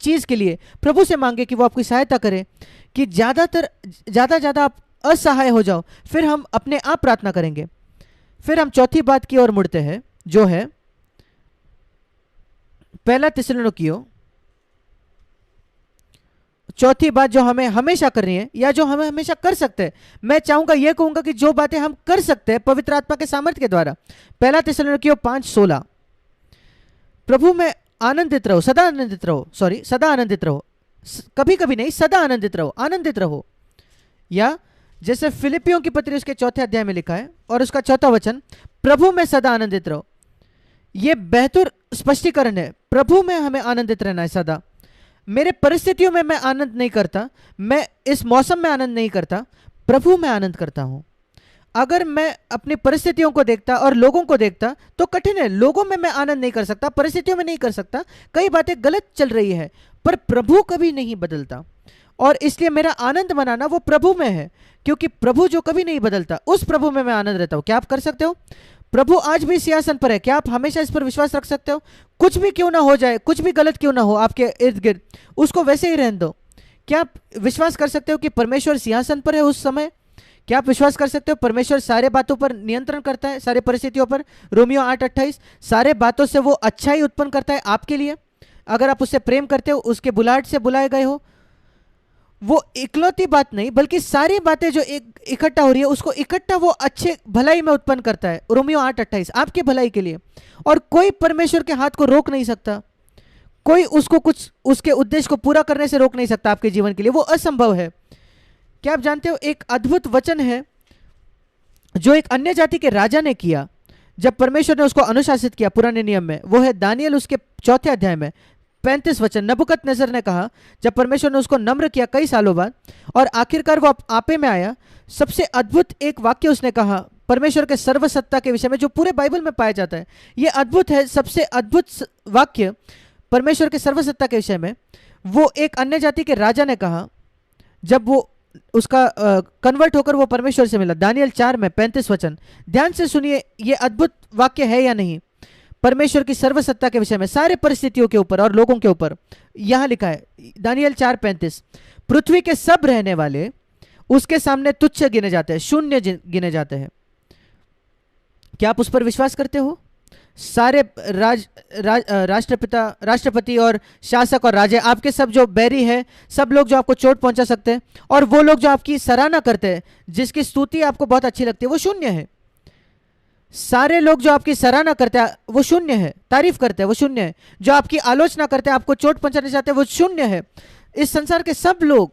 चीज के लिए। प्रभु से मांगे कि वो आपकी सहायता करे कि ज्यादा आप असहाय हो जाओ, फिर हम अपने आप प्रार्थना करेंगे। फिर हम चौथी बात की ओर मुड़ते हैं जो है पहला थिस्सलुनीकियों, चौथी बात जो हमें हमेशा करनी है या जो हमें हमेशा कर सकते हैं, मैं चाहूंगा ये कहूंगा कि जो बातें हम कर सकते हैं पवित्र आत्मा के सामर्थ्य के द्वारा। पहला थिस्सलुनीकियों 5:16, प्रभु में आनंदित रहो, सदा आनंदित रहो, सॉरी सदा आनंदित रहो, कभी कभी नहीं, सदा आनंदित रहो, आनंदित रहो। या जैसे फिलिपियों की पत्री उसके 4 अध्याय में लिखा है और उसका 4 वचन, प्रभु में सदा आनंदित रहो। यह बेहतर स्पष्टीकरण है, प्रभु में हमें आनंदित रहना है सदा। मेरे परिस्थितियों में मैं आनंद नहीं करता, मैं इस मौसम में आनंद नहीं करता, प्रभु में आनंद करता हूं। अगर मैं अपनी परिस्थितियों को देखता और लोगों को देखता तो कठिन है, लोगों में मैं आनंद नहीं कर सकता, परिस्थितियों में नहीं कर सकता, कई बातें गलत चल रही है, पर प्रभु कभी नहीं बदलता और इसलिए मेरा आनंद मनाना वो प्रभु में है, क्योंकि प्रभु जो कभी नहीं बदलता उस प्रभु में मैं आनंद रहता हूं। क्या आप कर सकते हो? प्रभु आज भी सिंहासन पर है, क्या आप हमेशा इस पर विश्वास रख सकते हो? कुछ भी क्यों ना हो जाए, कुछ भी गलत क्यों ना हो आपके इर्द गिर्द, उसको वैसे ही रहने दो। क्या आप विश्वास कर सकते हो कि परमेश्वर सिंहासन पर है उस समय? क्या आप विश्वास कर सकते हो परमेश्वर सारे बातों पर नियंत्रण करता है, सारे परिस्थितियों पर? रोमियो 8:28, सारे बातों से वो अच्छा ही उत्पन्न करता है आपके लिए, अगर आप उससे प्रेम करते हो, उसके बुलाहट से बुलाए गए हो। वो इकलौती बात नहीं बल्कि सारी बातें जो एक इकट्ठा हो रही है उसको इकट्ठा वो अच्छे भलाई में उत्पन्न करता है, रोमियो 8:28, आपके भलाई के लिए। और कोई परमेश्वर के हाथ को रोक नहीं सकता, कोई उसको कुछ उसके उद्देश्य को पूरा करने से रोक नहीं सकता आपके जीवन के लिए, वो असंभव है। क्या आप जानते हो एक अद्भुत वचन है जो एक अन्य जाति के राजा ने किया जब परमेश्वर ने उसको अनुशासित किया पुराने नियम में, वो है दानियल उसके 4 अध्याय में 35 वचन। नबुकदनेस्सर ने कहा जब परमेश्वर ने उसको नम्र किया कई सालों बाद और आखिरकार वो आपे में आया, सबसे अद्भुत एक वाक्य उसने कहा परमेश्वर के सर्वसत्ता के विषय में जो पूरे बाइबल में पाया जाता है। ये अद्भुत है, सबसे अद्भुत वाक्य परमेश्वर के सर्वसत्ता के विषय में। वो एक अन्य जाति के राजा ने कहा जब वो उसका कन्वर्ट होकर वो परमेश्वर से मिला, दानियल 4 में 35 वचन। ध्यान से सुनिए, ये अद्भुत वाक्य है या नहीं, परमेश्वर की सर्वसत्ता के विषय में, सारे परिस्थितियों के ऊपर और लोगों के ऊपर। यहां लिखा है दानियल 4:35, पृथ्वी के सब रहने वाले उसके सामने तुच्छ गिने जाते हैं, शून्य गिने जाते हैं। क्या आप उस पर विश्वास करते हो? सारे राष्ट्रपति और शासक और राजे, आपके सब जो बैरी है, सब लोग जो आपको चोट पहुंचा सकते हैं, और वो लोग जो आपकी सराहना करते हैं, जिसकी स्तुति आपको बहुत अच्छी लगती है, वो शून्य है। सारे लोग जो आपकी सराहना करते हैं वो शून्य है, तारीफ करते हैं वो शून्य है। जो आपकी आलोचना करते हैं, आपको चोट पहुंचाना चाहते हैं, वो शून्य है। इस संसार के सब लोग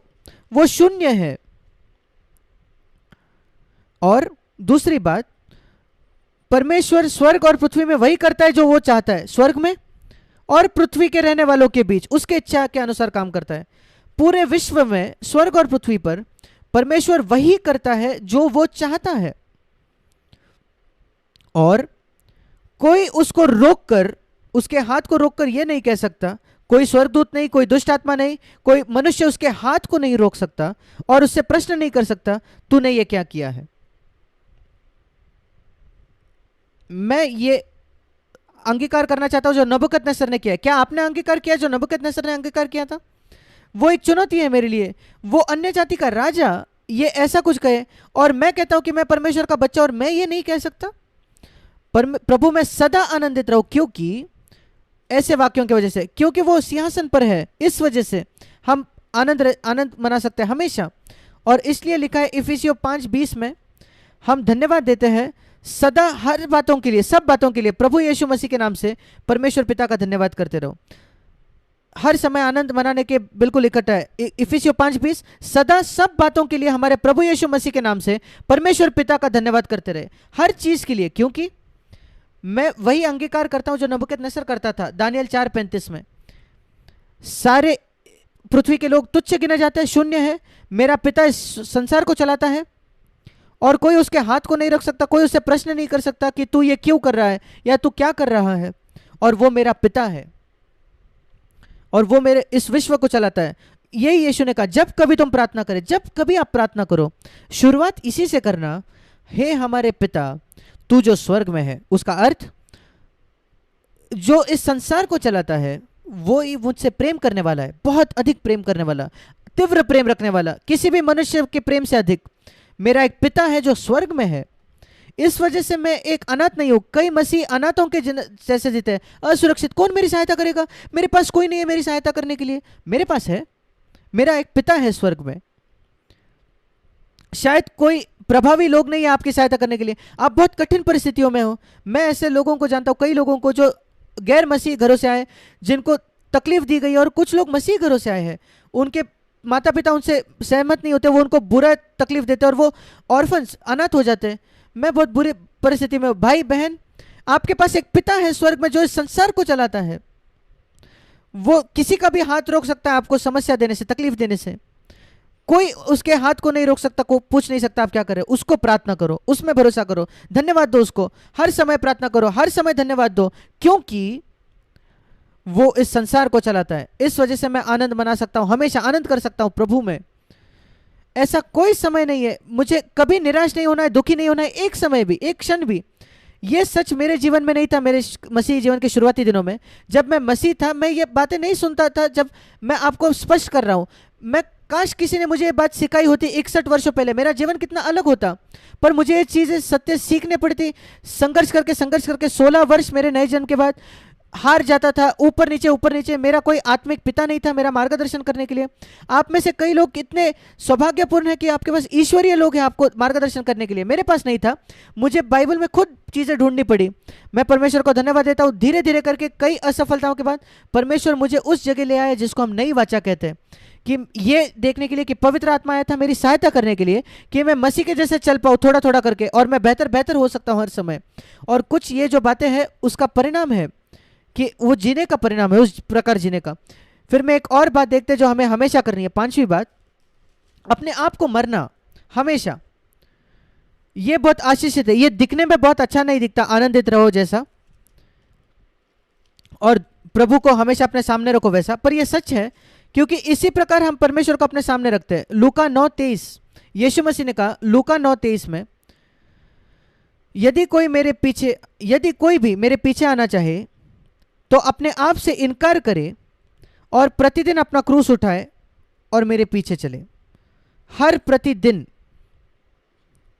वो शून्य है। और दूसरी बात, परमेश्वर स्वर्ग और पृथ्वी में वही करता है जो वो चाहता है, स्वर्ग में और पृथ्वी के रहने वालों के बीच उसके इच्छा के अनुसार काम करता है। पूरे विश्व में स्वर्ग और पृथ्वी पर परमेश्वर वही करता है जो वो चाहता है, और कोई उसको रोककर, उसके हाथ को रोककर यह नहीं कह सकता, कोई स्वर्गदूत नहीं, कोई दुष्ट आत्मा नहीं, कोई मनुष्य उसके हाथ को नहीं रोक सकता और उससे प्रश्न नहीं कर सकता तूने ये क्या किया है। मैं ये अंगीकार करना चाहता हूं जो नबूकदनेस्सर ने किया। क्या आपने अंगीकार किया जो नबूकदनेस्सर ने अंगीकार किया था? वो एक चुनौती है मेरे लिए। वो अन्य जाति का राजा ये ऐसा कुछ कहे और मैं कहता हूं कि मैं परमेश्वर का बच्चा और मैं ये नहीं कह सकता। प्रभु में सदा आनंदित रहो, क्योंकि ऐसे वाक्यों की वजह से, क्योंकि वो सिंहासन पर है, इस वजह से हम आनंद मना सकते हैं हमेशा। और इसलिए लिखा है इफिसियों 5:20 में, हम धन्यवाद देते हैं सदा हर बातों के लिए, सब बातों के लिए प्रभु यीशु मसीह के नाम से परमेश्वर पिता का धन्यवाद करते रहो। हर समय आनंद मनाने के बिल्कुल इकट्ठा है। इफिसियों 5:20, सदा सब बातों के लिए हमारे प्रभु यीशु मसीह के नाम से परमेश्वर पिता का धन्यवाद करते रहे, हर चीज के लिए। क्योंकि मैं वही अंगीकार करता हूं जो नबूकदनेस्सर करता था दानियल 4:35 में। सारे पृथ्वी के लोग तुच्छ गिने जाते हैं, शून्य है, मेरा पिता इस संसार को चलाता है और कोई उसके हाथ को नहीं रख सकता, कोई उससे प्रश्न नहीं कर सकता कि तू ये क्यों कर रहा है या तू क्या कर रहा है, और वो मेरा पिता है और वो मेरे इस विश्व को चलाता है। यही यीशु ने कहा जब कभी तुम प्रार्थना करें, जब कभी आप प्रार्थना करो, शुरुआत इसी से करना, हे हमारे पिता तू जो स्वर्ग में है। उसका अर्थ, जो इस संसार को चलाता है वो ही मुझसे प्रेम करने वाला है, बहुत अधिक प्रेम करने वाला, तीव्र प्रेम रखने वाला, किसी भी मनुष्य के प्रेम से अधिक। मेरा एक पिता है जो स्वर्ग में है, इस वजह से मैं एक अनाथ नहीं हूं। कई मसीह अनाथों के जैसे जीते हैं, असुरक्षित। कौन मेरी सहायता करेगा? मेरे पास कोई नहीं है मेरी सहायता करने के लिए। मेरे पास है, मेरा एक पिता है स्वर्ग में। शायद कोई प्रभावी लोग नहीं है आपकी सहायता करने के लिए, आप बहुत कठिन परिस्थितियों में हो। मैं ऐसे लोगों को जानता हूं, कई लोगों को जो गैर मसीह घरों से आए, जिनको तकलीफ दी गई, और कुछ लोग मसीह घरों से आए हैं, उनके माता पिता उनसे सहमत नहीं होते, वो उनको बुरा तकलीफ देते हैं और वो ऑर्फन्स, अनाथ हो जाते हैं। मैं बहुत बुरी परिस्थिति में हूं। भाई बहन, आपके पास एक पिता है स्वर्ग में जो इस संसार को चलाता है। वो किसी का भी हाथ रोक सकता है आपको समस्या देने से, तकलीफ देने से। कोई उसके हाथ को नहीं रोक सकता, को पूछ नहीं सकता आप क्या करें। उसको प्रार्थना करो, उसमें भरोसा करो, धन्यवाद दो उसको, हर समय प्रार्थना करो, हर समय धन्यवाद दो, क्योंकि वो इस संसार को चलाता है। इस वजह से मैं आनंद मना सकता हूं, हमेशा आनंद कर सकता हूं प्रभु में। ऐसा कोई समय नहीं है, मुझे कभी निराश नहीं होना है, दुखी नहीं होना है, एक समय भी, एक क्षण भी। ये सच मेरे जीवन में नहीं था। मेरे मसीह जीवन के शुरुआती दिनों में जब मैं मसीह था, मैं ये बातें नहीं सुनता था। जब मैं आपको स्पष्ट कर रहा हूं, मैं काश किसी ने मुझे ये बात सिखाई होती 61 वर्षों पहले, मेरा जीवन कितना अलग होता। पर मुझे ये चीज़ें सत्य सीखने पड़ती, संघर्ष करके 16 वर्ष मेरे नए जन्म के बाद हार जाता था, ऊपर नीचे। मेरा कोई आत्मिक पिता नहीं था मेरा मार्गदर्शन करने के लिए। आप में से कई लोग कितने सौभाग्यपूर्ण हैं कि आपके पास ईश्वरीय लोग हैं आपको मार्गदर्शन करने के लिए। मेरे पास नहीं था, मुझे बाइबल में खुद चीज़ें ढूंढनी पड़ी। मैं परमेश्वर को धन्यवाद देता हूँ, धीरे धीरे करके कई असफलताओं के बाद परमेश्वर मुझे उस जगह ले आया जिसको हम नई वाचा कहते हैं, कि ये देखने के लिए कि पवित्र आत्मा आया था मेरी सहायता करने के लिए, कि मैं मसीह के जैसे चल पाऊँ थोड़ा थोड़ा करके, और मैं बेहतर हो सकता हूँ हर समय। और कुछ ये जो बातें हैं उसका परिणाम है कि वो जीने का परिणाम है, उस प्रकार जीने का। फिर मैं एक और बात देखते जो हमें हमेशा करनी है, 5वीं बात, अपने आप को मरना हमेशा। ये बहुत आशीषित है, ये दिखने में बहुत अच्छा नहीं दिखता, आनंदित रहो जैसा, और प्रभु को हमेशा अपने सामने रखो वैसा, पर यह सच है, क्योंकि इसी प्रकार हम परमेश्वर को अपने सामने रखते हैं। लूका 9:23, यीशु मसीह ने कहा लूका 9:23 में, यदि कोई भी मेरे पीछे आना चाहे तो अपने आप से इनकार करे और प्रतिदिन अपना क्रूस उठाए और मेरे पीछे चले। हर प्रतिदिन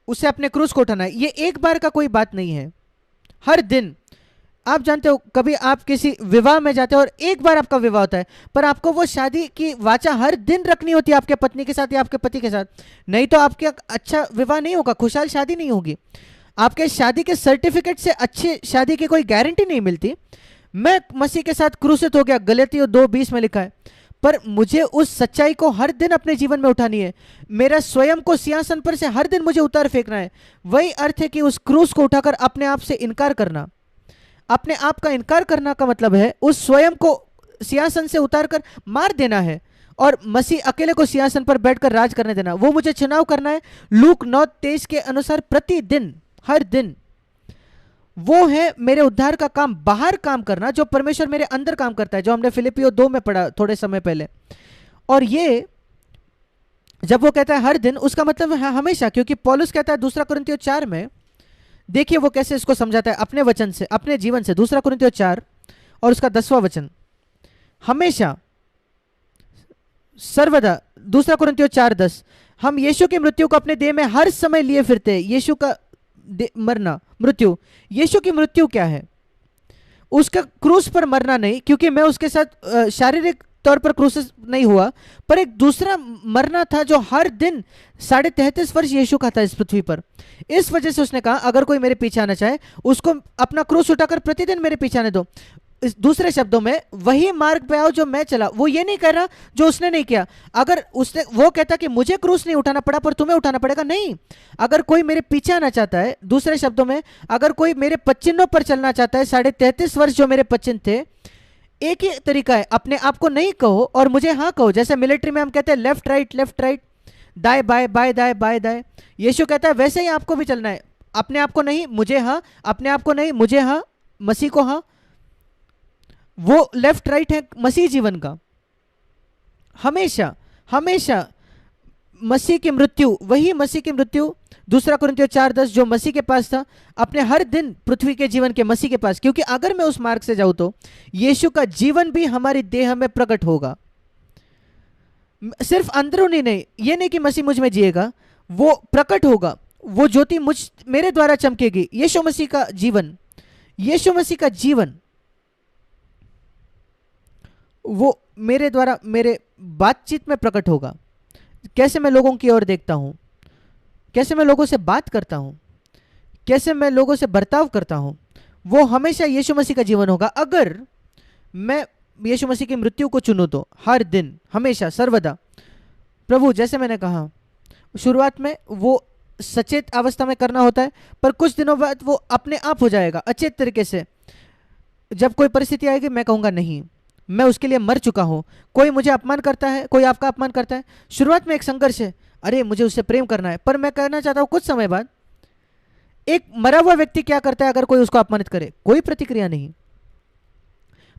उसे अपने क्रूस को उठाना है। ये एक बार का कोई बात नहीं है, हर दिन। आप जानते हो, कभी आप किसी विवाह में जाते हो और एक बार आपका विवाह होता है, पर आपको वो शादी की वाचा हर दिन रखनी होती है आपके पत्नी के साथ या आपके पति के साथ, नहीं तो आपका अच्छा विवाह नहीं होगा, खुशहाल शादी नहीं होगी। आपके शादी के सर्टिफिकेट से अच्छी शादी की कोई गारंटी नहीं मिलती। मैं मसीह के साथ क्रूसित हो गया, गलातियों 2:20 में लिखा है, पर मुझे उस सच्चाई को हर दिन अपने जीवन में उठानी है। मेरा स्वयं को सिंहासन पर से हर दिन मुझे उतार फेंकना है। वही अर्थ है कि उस क्रूस को उठाकर अपने आप से इनकार करना। अपने आप का इनकार करना का मतलब है उस स्वयं को सिंहासन से उतारकर मार देना है और मसीह अकेले को सिंहासन पर बैठकर राज करने देना। वो मुझे चुनाव करना है लूक 9:23 के अनुसार प्रतिदिन, हर दिन। वो है मेरे उद्धार का काम, बाहर काम करना, जो परमेश्वर मेरे अंदर काम करता है, जो हमने फिलिपियो 2 में पढ़ा थोड़े समय पहले। और ये जब वो कहता है हर दिन, उसका मतलब है हमेशा, क्योंकि पौलुस कहता है 2 कुरिन्थियों 4 में, देखिए वो कैसे इसको समझाता है अपने वचन से, अपने जीवन से। 2 कुरिन्थियों 4 और उसका 10वां वचन, हमेशा, सर्वदा। 2 कुरिन्थियों 4:10, हम यीशु की मृत्यु को अपने देह में हर समय लिए फिरते हैं। यीशु का मरना, मृत्यु, यीशु की मृत्यु क्या है? उसका क्रूस पर मरना नहीं, क्योंकि मैं उसके साथ शारीरिक तौर पर क्रूस नहीं हुआ, पर एक दूसरा मरना था जो हर दिन 33.5 वर्ष यीशु का था इस पृथ्वी पर। इस वजह से उसने कहा अगर कोई मेरे पीछे आना चाहे उसको अपना क्रूस उठाकर प्रतिदिन मेरे पीछे आने दो। इस दूसरे शब्दों में, वही मार्ग पे आओ जो मैं चला। वो ये नहीं कह रहा जो उसने नहीं किया। अगर उसने, वो कहता कि मुझे क्रूस नहीं उठाना पड़ा पर तुम्हें उठाना पड़ेगा, नहीं। अगर कोई मेरे पीछे आना चाहता है, दूसरे शब्दों में अगर कोई मेरे पच्चिनों पर चलना चाहता है, 33.5 वर्ष जो मेरे पच्चिन थे, एक ही तरीका है, अपने आप को नहीं कहो और मुझे हाँ कहो। जैसे मिलिट्री में हम कहते हैं लेफ्ट राइट, दाएं बाएं, बाएं दाएं। यीशु कहता है वैसे ही आपको भी चलना है, अपने आप को नहीं मुझे हाँ, अपने आप को नहीं मुझे हाँ, मसीह को हाँ। वो लेफ्ट राइट है मसीह जीवन का। हमेशा हमेशा मसीह की मृत्यु, वही मसीह की मृत्यु 2 कुरिन्थियों 4:10 जो मसीह के पास था, अपने हर दिन पृथ्वी के जीवन के मसीह के पास। क्योंकि अगर मैं उस मार्ग से जाऊं तो यीशु का जीवन भी हमारी देह में प्रकट होगा। सिर्फ अंदरूनी नहीं, ये नहीं कि मसीह मुझ में जिएगा, वो प्रकट होगा। वो ज्योति मुझ मेरे द्वारा चमकेगी। यीशु मसीह का जीवन, यीशु मसीह का जीवन वो मेरे द्वारा, मेरे बातचीत में प्रकट होगा। कैसे मैं लोगों की ओर देखता हूं, कैसे मैं लोगों से बात करता हूं, कैसे मैं लोगों से बर्ताव करता हूं, वो हमेशा यीशु मसीह का जीवन होगा। अगर मैं यीशु मसीह की मृत्यु को चुनूं तो हर दिन, हमेशा, सर्वदा, प्रभु, जैसे मैंने कहा शुरुआत में, वो सचेत अवस्था में करना होता है, पर कुछ दिनों बाद वो अपने आप हो जाएगा अचेत तरीके से। जब कोई परिस्थिति आएगी मैं कहूँगा नहीं, मैं उसके लिए मर चुका हूँ। कोई मुझे अपमान करता है, कोई आपका अपमान करता है, शुरुआत में एक संघर्ष है, अरे मुझे उससे प्रेम करना है, पर मैं कहना चाहता हूँ कुछ समय बाद एक मरा हुआ व्यक्ति क्या करता है अगर कोई उसको अपमानित करे? कोई प्रतिक्रिया नहीं।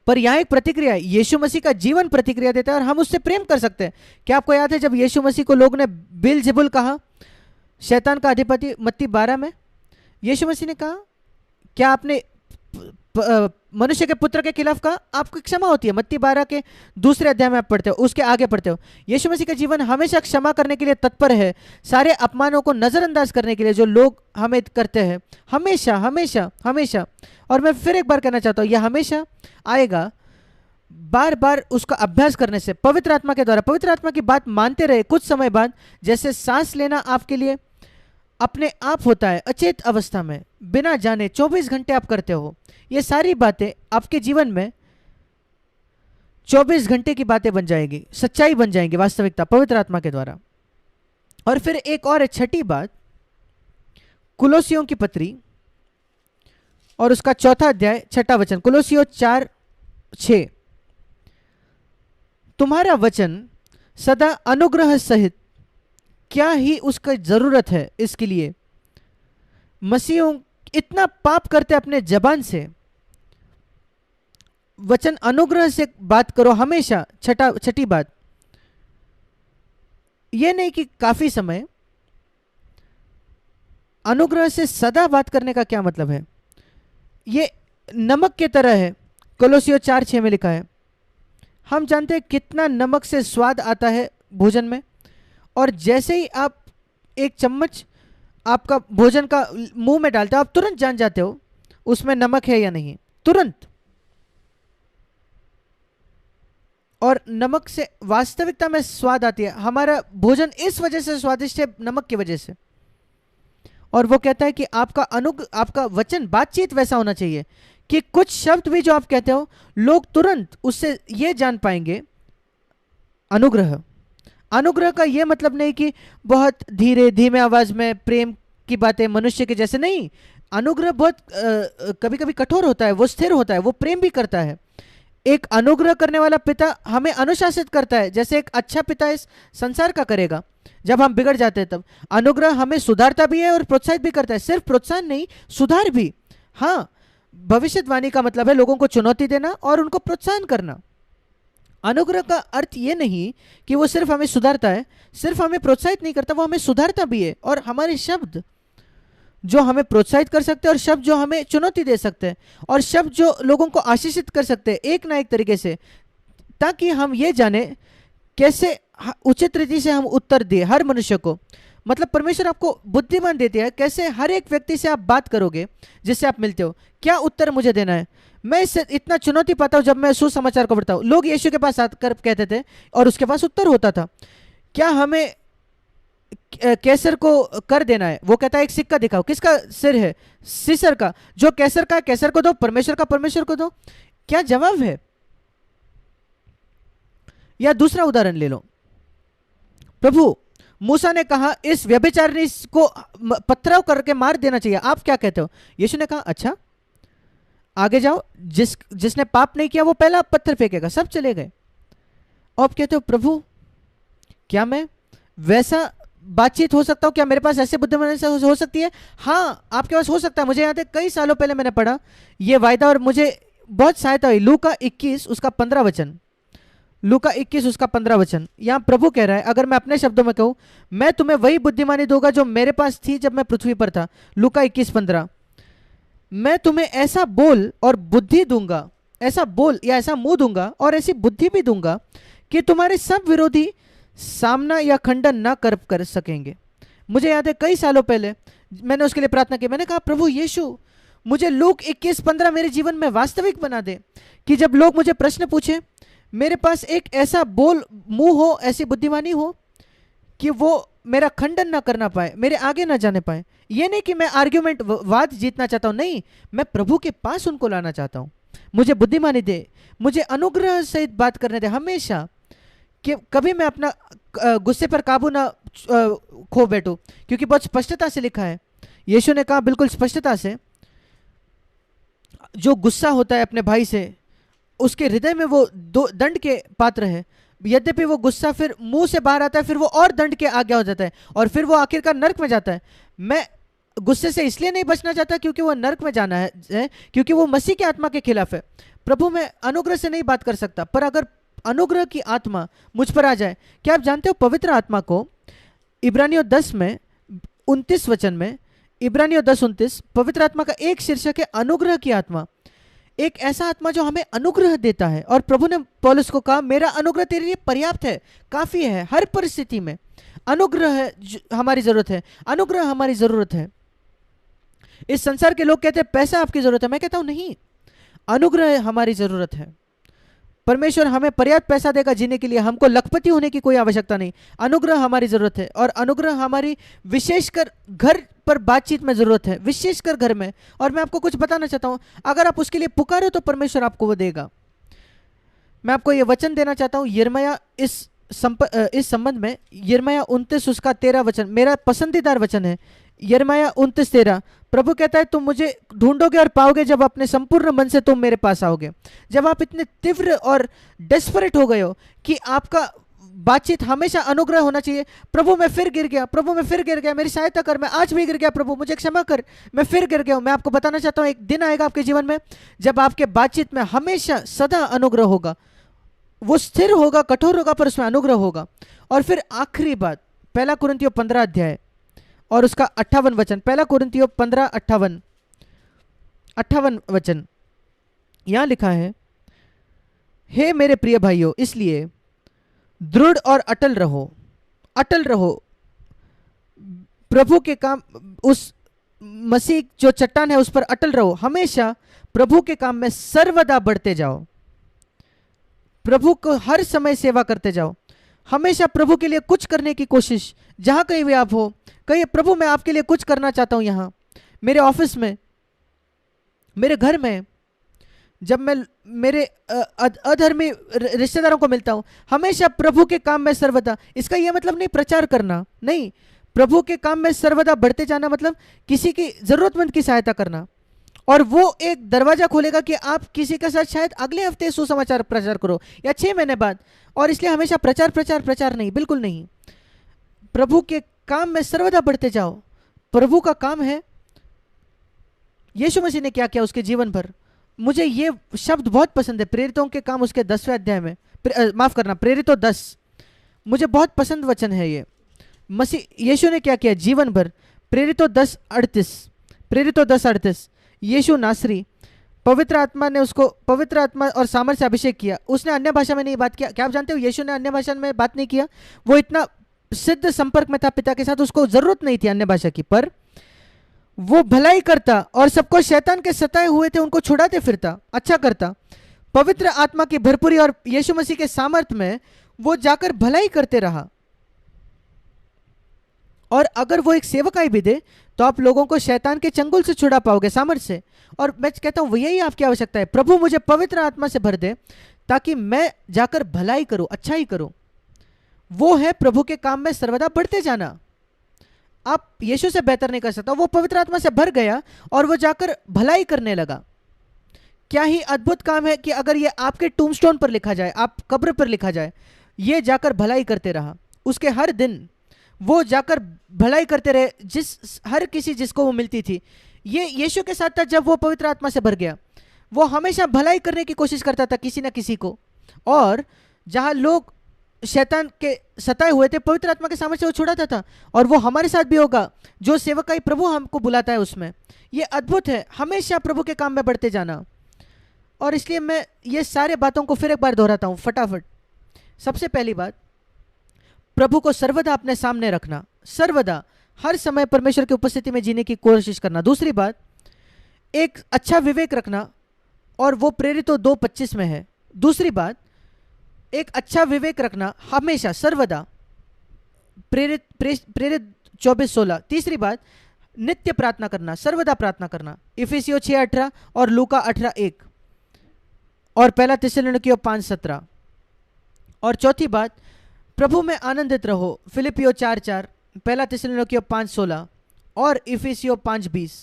पर यहां एक प्रतिक्रिया है, यीशु मसीह का जीवन प्रतिक्रिया देता है और हम उससे प्रेम कर सकते हैं। क्या आपको याद है जब यीशु मसीह को लोग ने बिलजेबुल कहा, शैतान का अधिपति, मत्ती 12 में यीशु मसीह ने कहा, क्या आपने मनुष्य के पुत्र के खिलाफ कहा, आपकी क्षमा होती है। मत्ती 12 के दूसरे अध्याय में आप पढ़ते हो, उसके आगे पढ़ते हो। यीशु मसीह का जीवन हमेशा क्षमा करने के लिए तत्पर है, सारे अपमानों को नजरअंदाज करने के लिए जो लोग हमें करते हैं, हमेशा हमेशा हमेशा। और मैं फिर एक बार कहना चाहता हूँ, यह हमेशा आएगा बार बार उसका अभ्यास करने से, पवित्र आत्मा के द्वारा। पवित्र आत्मा की बात मानते रहे, कुछ समय बाद जैसे सांस लेना आपके लिए अपने आप होता है अचेत अवस्था में, बिना जाने 24 घंटे आप करते हो, ये सारी बातें आपके जीवन में 24 घंटे की बातें बन जाएगी, सच्चाई बन जाएंगी, वास्तविकता, पवित्र आत्मा के द्वारा। और फिर एक और छठी बात, कुलोसियों की पत्री और उसका 4 अध्याय 6 वचन, कुलोसियों 4:6, तुम्हारा वचन सदा अनुग्रह सहित, क्या ही उसका जरूरत है इसके लिए, मसीहों इतना पाप करते अपने जबान से, वचन अनुग्रह से बात करो हमेशा। छठी बात, यह नहीं कि काफी समय, अनुग्रह से सदा बात करने का क्या मतलब है? ये नमक के तरह है, कोलोसियों 4:6 में लिखा है। हम जानते हैं कितना नमक से स्वाद आता है भोजन में, और जैसे ही आप एक चम्मच आपका भोजन का मुंह में डालते हो, आप तुरंत जान जाते हो उसमें नमक है या नहीं, तुरंत। और नमक से वास्तविकता में स्वाद आती है। हमारा भोजन इस वजह से स्वादिष्ट है, नमक की वजह से। और वो कहता है कि आपका वचन, बातचीत वैसा होना चाहिए कि कुछ शब्द भी जो आप कहते हो, लोग तुरंत उससे ये जान पाएंगे अनुग्रह। अनुग्रह का ये मतलब नहीं कि बहुत धीरे धीमे आवाज में प्रेम की बातें मनुष्य के जैसे, नहीं। अनुग्रह बहुत कभी कभी कठोर होता है, वो स्थिर होता है, वो प्रेम भी करता है। एक अनुग्रह करने वाला पिता हमें अनुशासित करता है, जैसे एक अच्छा पिता इस संसार का करेगा। जब हम बिगड़ जाते हैं तब अनुग्रह हमें सुधारता भी है और प्रोत्साहित भी करता है। सिर्फ प्रोत्साहन नहीं, सुधार भी। हाँ, भविष्यवाणी का मतलब है लोगों को चुनौती देना और उनको प्रोत्साहन करना। अनुग्रह का अर्थ ये नहीं कि वो सिर्फ हमें सुधारता है, सिर्फ हमें प्रोत्साहित नहीं करता, वो हमें सुधारता भी है। और हमारे शब्द जो हमें प्रोत्साहित कर सकते हैं, और शब्द जो हमें चुनौती दे सकते हैं, और शब्द जो लोगों को आशीषित कर सकते हैं एक ना एक तरीके से, ताकि हम ये जाने कैसे उचित रीति से हम उत्तर दें हर मनुष्य को। मतलब परमेश्वर आपको बुद्धिमान देते हैं, कैसे हर एक व्यक्ति से आप बात करोगे जिससे आप मिलते हो, क्या उत्तर मुझे देना है। मैं इससे इतना चुनौती पाता हूं जब मैं सुसमाचार को पढ़ता हूं। लोग यीशु के पास आकर कहते थे और उसके पास उत्तर होता था, क्या हमें कैसर को कर देना है? वो कहता है एक सिक्का दिखाओ, किसका सिर है? सीसर का। जो कैसर का कैसर को दो, परमेश्वर का परमेश्वर को दो। क्या जवाब है? या दूसरा उदाहरण ले लो, प्रभु मूसा ने कहा इस व्यभिचारिणी को पत्थराव करके मार देना चाहिए, आप क्या कहते हो? यीशु ने कहा अच्छा आगे जाओ, जिसने पाप नहीं किया वो पहला पत्थर फेंकेगा। सब चले गए। आप कहते हो प्रभु क्या मैं वैसा बातचीत हो सकता हूं? क्या मेरे पास ऐसे बुद्धिमानी से हो सकती है? हाँ, आपके पास हो सकता है। मुझे याद है कई सालों पहले मैंने पढ़ा ये वायदा और मुझे बहुत सहायता हुई। लूका 21 उसका 15 वचन, लूका 21 उसका 15 वचन, यहां प्रभु कह रहा है, अगर मैं अपने शब्दों में कहूं, मैं तुम्हें वही बुद्धिमानी दूंगा जो मेरे पास थी जब मैं पृथ्वी पर था। लूका 21:15, मैं तुम्हें ऐसा बोल और बुद्धि दूंगा, ऐसा बोल या ऐसा मुंह दूंगा और ऐसी बुद्धि भी दूंगा कि तुम्हारे सब विरोधी सामना या खंडन ना कर सकेंगे। मुझे याद है कई सालों पहले मैंने उसके लिए प्रार्थना की। मैंने कहा प्रभु यीशु, मुझे लूक 21:15 मेरे जीवन में वास्तविक बना दे, कि जब लोग मुझे प्रश्न पूछे, मेरे पास एक ऐसा बोल मुंह हो, ऐसी बुद्धिमानी हो कि वो मेरा खंडन ना करना पाए, मेरे आगे ना जाने पाए। ये नहीं कि मैं आर्ग्यूमेंट वाद जीतना चाहता हूँ, नहीं, मैं प्रभु के पास उनको लाना चाहता हूँ। मुझे बुद्धिमानी दे, मुझे अनुग्रह सहित बात करने दे हमेशा, कि कभी मैं अपना गुस्से पर काबू ना खो बैठूं, क्योंकि बहुत स्पष्टता से लिखा है, यीशु ने कहा बिल्कुल स्पष्टता से, जो गुस्सा होता है अपने भाई से, उसके हृदय में वो दंड के पात्र है। यद्यपि वो गुस्सा फिर मुंह से बाहर आता है, फिर वो और दंड के आगे हो जाता है, और फिर वो आखिरकार नरक में जाता है। मैं गुस्से से इसलिए नहीं बचना चाहता क्योंकि वो नरक में जाना है, क्योंकि वो मसीह की आत्मा के खिलाफ है। प्रभु, मैं अनुग्रह से नहीं बात कर सकता, पर अगर अनुग्रह की आत्मा मुझ पर आ जाए, क्या आप जानते हो पवित्र आत्मा को इब्रानियों 10 में 29 वचन में, इब्रानियों 10:29, पवित्र आत्मा का एक शीर्षक है अनुग्रह की आत्मा। एक ऐसा आत्मा जो हमें अनुग्रह देता है। और प्रभु ने पौलुस को कहा, मेरा अनुग्रह तेरे लिए पर्याप्त है, काफी है, हर परिस्थिति में अनुग्रह है, हमारी जरूरत है, अनुग्रह हमारी जरूरत है। इस संसार के लोग कहते हैं पैसा आपकी जरूरत है, मैं कहता हूं नहीं, अनुग्रह हमारी जरूरत है। परमेश्वर हमें पर्याप्त पैसा देगा जीने के लिए, हमको लखपति होने की कोई आवश्यकता नहीं। अनुग्रह हमारी जरूरत है, और अनुग्रह हमारी विशेषकर घर पर बातचीत में जरूरत है, विशेषकर घर में। और मैं आपको कुछ बताना चाहता हूं, अगर आप उसके लिए पुकारो तो परमेश्वर आपको वो देगा। मैं आपको ये वचन देना चाहता हूं, यिर्मयाह इस संबंध में, यिर्मयाह 29 उसका 13 वचन मेरा पसंदीदार वचन है। यिर्मयाह 29:13, प्रभु कहता है तुम मुझे ढूंढोगे और पाओगे जब अपने संपूर्ण मन से तुम मेरे पास आओगे। जब आप इतने तीव्र और डेस्परेट हो गए हो कि आपका बातचीत हमेशा अनुग्रह होना चाहिए, प्रभु मैं फिर गिर गया, प्रभु मैं फिर गिर गया, मेरी सहायता कर, मैं आज भी गिर गया, प्रभु मुझे क्षमा कर, मैं फिर गिर गया हूं। मैं आपको बताना चाहता हूं, एक दिन आएगा आपके जीवन में जब आपके बातचीत में हमेशा सदा अनुग्रह होगा। वो स्थिर होगा, कठोर होगा, पर उसमें अनुग्रह होगा। और फिर आखिरी बात, 1 कुरिन्थियों 15 अध्याय और उसका 58 वचन, 1 कुरिन्थियों 15:58 वचन, यहां लिखा है, हे मेरे प्रिय भाइयों, इसलिए दृढ़ और अटल रहो, अटल रहो प्रभु के काम, उस मसीह जो चट्टान है उस पर अटल रहो, हमेशा प्रभु के काम में सर्वदा बढ़ते जाओ, प्रभु को हर समय सेवा करते जाओ, हमेशा प्रभु के लिए कुछ करने की कोशिश, जहां कहीं भी आप हो, कहिए प्रभु मैं आपके लिए कुछ करना चाहता हूं, यहां मेरे ऑफिस में, मेरे घर में, जब मैं मेरे अधर्मी रिश्तेदारों को मिलता हूं, हमेशा प्रभु के काम में सर्वदा। इसका यह मतलब नहीं प्रचार करना, नहीं, प्रभु के काम में सर्वदा बढ़ते जाना मतलब किसी की जरूरतमंद की सहायता करना। और वो एक दरवाजा खोलेगा कि आप किसी के साथ शायद अगले हफ्ते सुसमाचार प्रचार करो या 6 महीने बाद, और इसलिए हमेशा प्रचार प्रचार प्रचार नहीं, बिल्कुल नहीं। प्रभु के काम में सर्वदा बढ़ते जाओ। प्रभु का काम है, यीशु मसीह ने क्या किया उसके जीवन भर, मुझे ये शब्द बहुत पसंद है, प्रेरितों के काम उसके 10वें अध्याय में, माफ करना, प्रेरितों 10, मुझे बहुत पसंद वचन है ये। मसीह यीशु ने क्या किया जीवन भर, प्रेरितों 10:38, प्रेरितों 10:38, यीशु नासरी, पवित्र आत्मा ने उसको पवित्र आत्मा और सामर्थ से अभिषेक किया। उसने अन्य भाषा में नहीं बात किया। क्या आप जानते हो यीशु ने अन्य भाषा में बात नहीं किया? वो इतना सिद्ध संपर्क में था पिता के साथ, उसको जरूरत नहीं थी अन्य भाषा की, पर वो भलाई करता और सबको शैतान के सताए हुए थे उनको छुड़ाते फिरता, अच्छा करता। पवित्र आत्मा की भरपूरी और यीशु मसीह के सामर्थ में वो जाकर भलाई करते रहा। और अगर वो एक सेवकाई भी दे तो आप लोगों को शैतान के चंगुल से छुड़ा पाओगे सामर्थ से। और मैं कहता हूं यही आपकी आवश्यकता है, प्रभु मुझे पवित्र आत्मा से भर दे ताकि मैं जाकर भलाई करूं, अच्छाई करूं। वो है प्रभु के काम में सर्वदा बढ़ते जाना। आप यीशु से बेहतर नहीं कर सकता। वो पवित्र आत्मा से भर गया और वो जाकर भलाई करने लगा। क्या ही अद्भुत काम है कि अगर ये आपके टूमस्टोन पर लिखा जाए, आप कब्र पर लिखा जाए, ये जाकर भलाई करते रहा। उसके हर दिन वो जाकर भलाई करते रहे, हर किसी जिसको वो मिलती थी। ये यीशु के साथ था जब वो पवित्र आत्मा से भर गया। वो हमेशा भलाई करने की कोशिश करता था किसी ना किसी को, और जहां लोग शैतान के सताए हुए थे पवित्र आत्मा के सामने से वो छुड़ाता था। और वो हमारे साथ भी होगा जो सेवकाई प्रभु हमको बुलाता है उसमें। ये अद्भुत है, हमेशा प्रभु के काम में बढ़ते जाना। और इसलिए मैं ये सारे बातों को फिर एक बार दोहराता हूं फटाफट। सबसे पहली बात, प्रभु को सर्वदा अपने सामने रखना, सर्वदा हर समय परमेश्वर की उपस्थिति में जीने की कोशिश करना। दूसरी बात, एक अच्छा विवेक रखना, और वो प्रेरितों 2:25 में है। दूसरी बात, एक अच्छा विवेक रखना हमेशा सर्वदा, प्रेरित 24:16। तीसरी बात, नित्य प्रार्थना करना, सर्वदा प्रार्थना करना, इफिसियों 6:18 और लूका 18:1 और पहला थिस्सलुनीकियों 5:17। और चौथी बात, प्रभु में आनंदित रहो, फिलिपियो 4:4, पहला थिस्सलुनीकियों 5:16 और इफिसियों 5:20।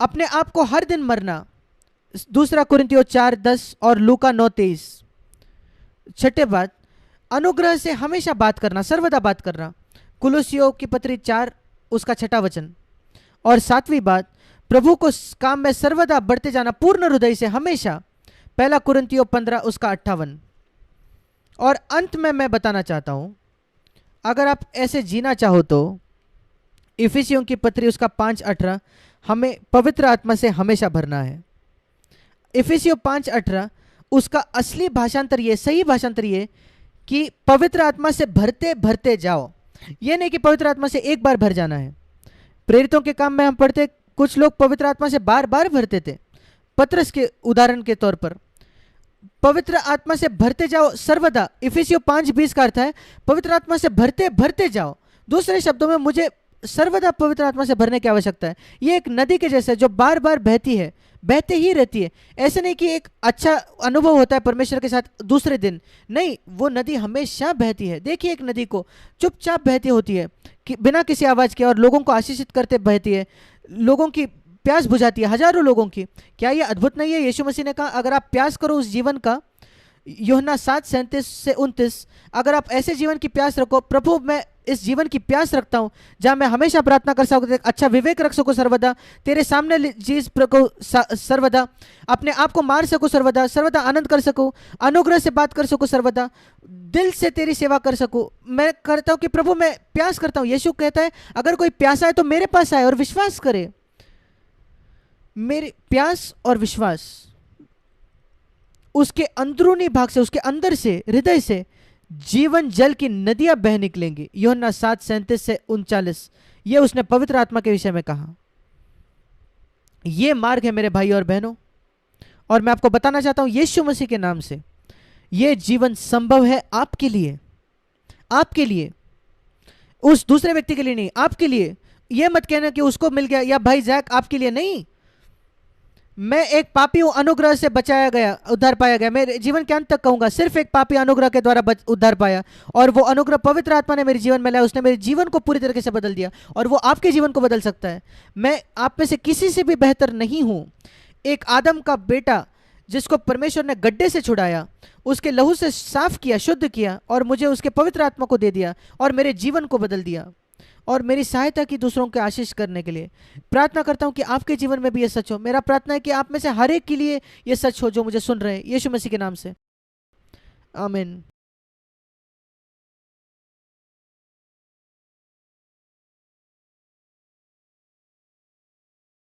अपने आप को हर दिन मरना, दूसरा कुरिन्थियों 4:10 और लूका 9:23। छठे बात, अनुग्रह से हमेशा बात करना, सर्वदा बात करना, कुलुसियों की पत्री 4 उसका 6वां वचन। और सातवीं बात, प्रभु को काम में सर्वदा बढ़ते जाना पूर्ण हृदय से हमेशा, पहला कुरिन्थियों 15 उसका 58। और अंत में मैं बताना चाहता हूं, अगर आप ऐसे जीना चाहो तो इफिसियों की पत्री उसका 5:18, हमें पवित्र आत्मा से हमेशा भरना है। इफिसियों 5:18 उसका असली भाषांतर ये, सही भाषांतर ये कि पवित्र आत्मा से भरते भरते जाओ। ये नहीं कि पवित्र आत्मा से एक बार भर जाना है। प्रेरितों के काम में हम पढ़ते कुछ लोग पवित्र आत्मा से बार बार भरते थे। पतरस के उदाहरण के तौर पर पवित्र आत्मा से भरते जाओ सर्वदा। इफिसियों 5:20 का अर्थ है पवित्र आत्मा से भरते भरते जाओ। दूसरे शब्दों में मुझे सर्वदा पवित्र आत्मा से भरने की आवश्यकता है। ये एक नदी के जैसे जो बार बार बहती है, बहते ही रहती है। ऐसे नहीं कि एक अच्छा अनुभव होता है परमेश्वर के साथ दूसरे दिन, नहीं, वो नदी हमेशा बहती है। देखिए एक नदी को चुपचाप बहती होती है कि बिना किसी आवाज के, और लोगों को आशीषित करते बहती है, लोगों की प्यास बुझाती है, हजारों लोगों की। क्या ये अद्भुत नहीं है? यीशु मसीह ने कहा अगर आप प्यास करो उस जीवन का, यूहन्ना 7:37 से 29, अगर आप ऐसे जीवन की प्यास रखो, प्रभु मैं इस जीवन की प्यास रखता हूं जहां मैं हमेशा प्रार्थना कर सकूं, अच्छा विवेक रख सकूं सर्वदा, तेरे सामने चीज को सर्वदा, अपने आप को मार सकूं सर्वदा, सर्वदा आनंद कर सकूं, अनुग्रह से बात कर सकूं सर्वदा, दिल से तेरी सेवा कर सकूं। मैं करता हूं कि प्रभु मैं प्यास करता हूं। यीशु कहता है अगर कोई प्यासा है तो मेरे पास आए और विश्वास करे। मेरी प्यास और विश्वास, उसके अंदरूनी भाग से, उसके अंदर से, हृदय से जीवन जल की नदियां बह निकलेंगी। यूहन्ना 7:37 से 39, ये उसने पवित्र आत्मा के विषय में कहा। ये मार्ग है मेरे भाई और बहनों, और मैं आपको बताना चाहता हूं यीशु मसीह के नाम से ये जीवन संभव है आपके लिए, आपके लिए, उस दूसरे व्यक्ति के लिए नहीं, आपके लिए। ये मत कहना कि उसको मिल गया या भाई जैक आपके लिए नहीं। मैं एक पापी हूं, अनुग्रह से बचाया गया, उद्धार पाया गया। मेरे जीवन के अंत तक कहूंगा सिर्फ एक पापी अनुग्रह के द्वारा उद्धार पाया, और वो अनुग्रह पवित्र आत्मा ने मेरे जीवन में लाया। उसने मेरे जीवन को पूरी तरीके से बदल दिया, और वो आपके जीवन को बदल सकता है। मैं आप में से किसी से भी बेहतर नहीं हूं। एक आदम का बेटा जिसको परमेश्वर ने गड्ढे से छुड़ाया, उसके लहू से साफ किया, शुद्ध किया, और मुझे उसके पवित्र आत्मा को दे दिया और मेरे जीवन को बदल दिया, और मेरी सहायता की दूसरों के आशीष करने के लिए। प्रार्थना करता हूं कि आपके जीवन में भी ये सच हो। मेरा प्रार्थना है कि आप में से हर एक के लिए ये सच हो जो मुझे सुन रहे हैं, यीशु मसीह के नाम से, आमीन।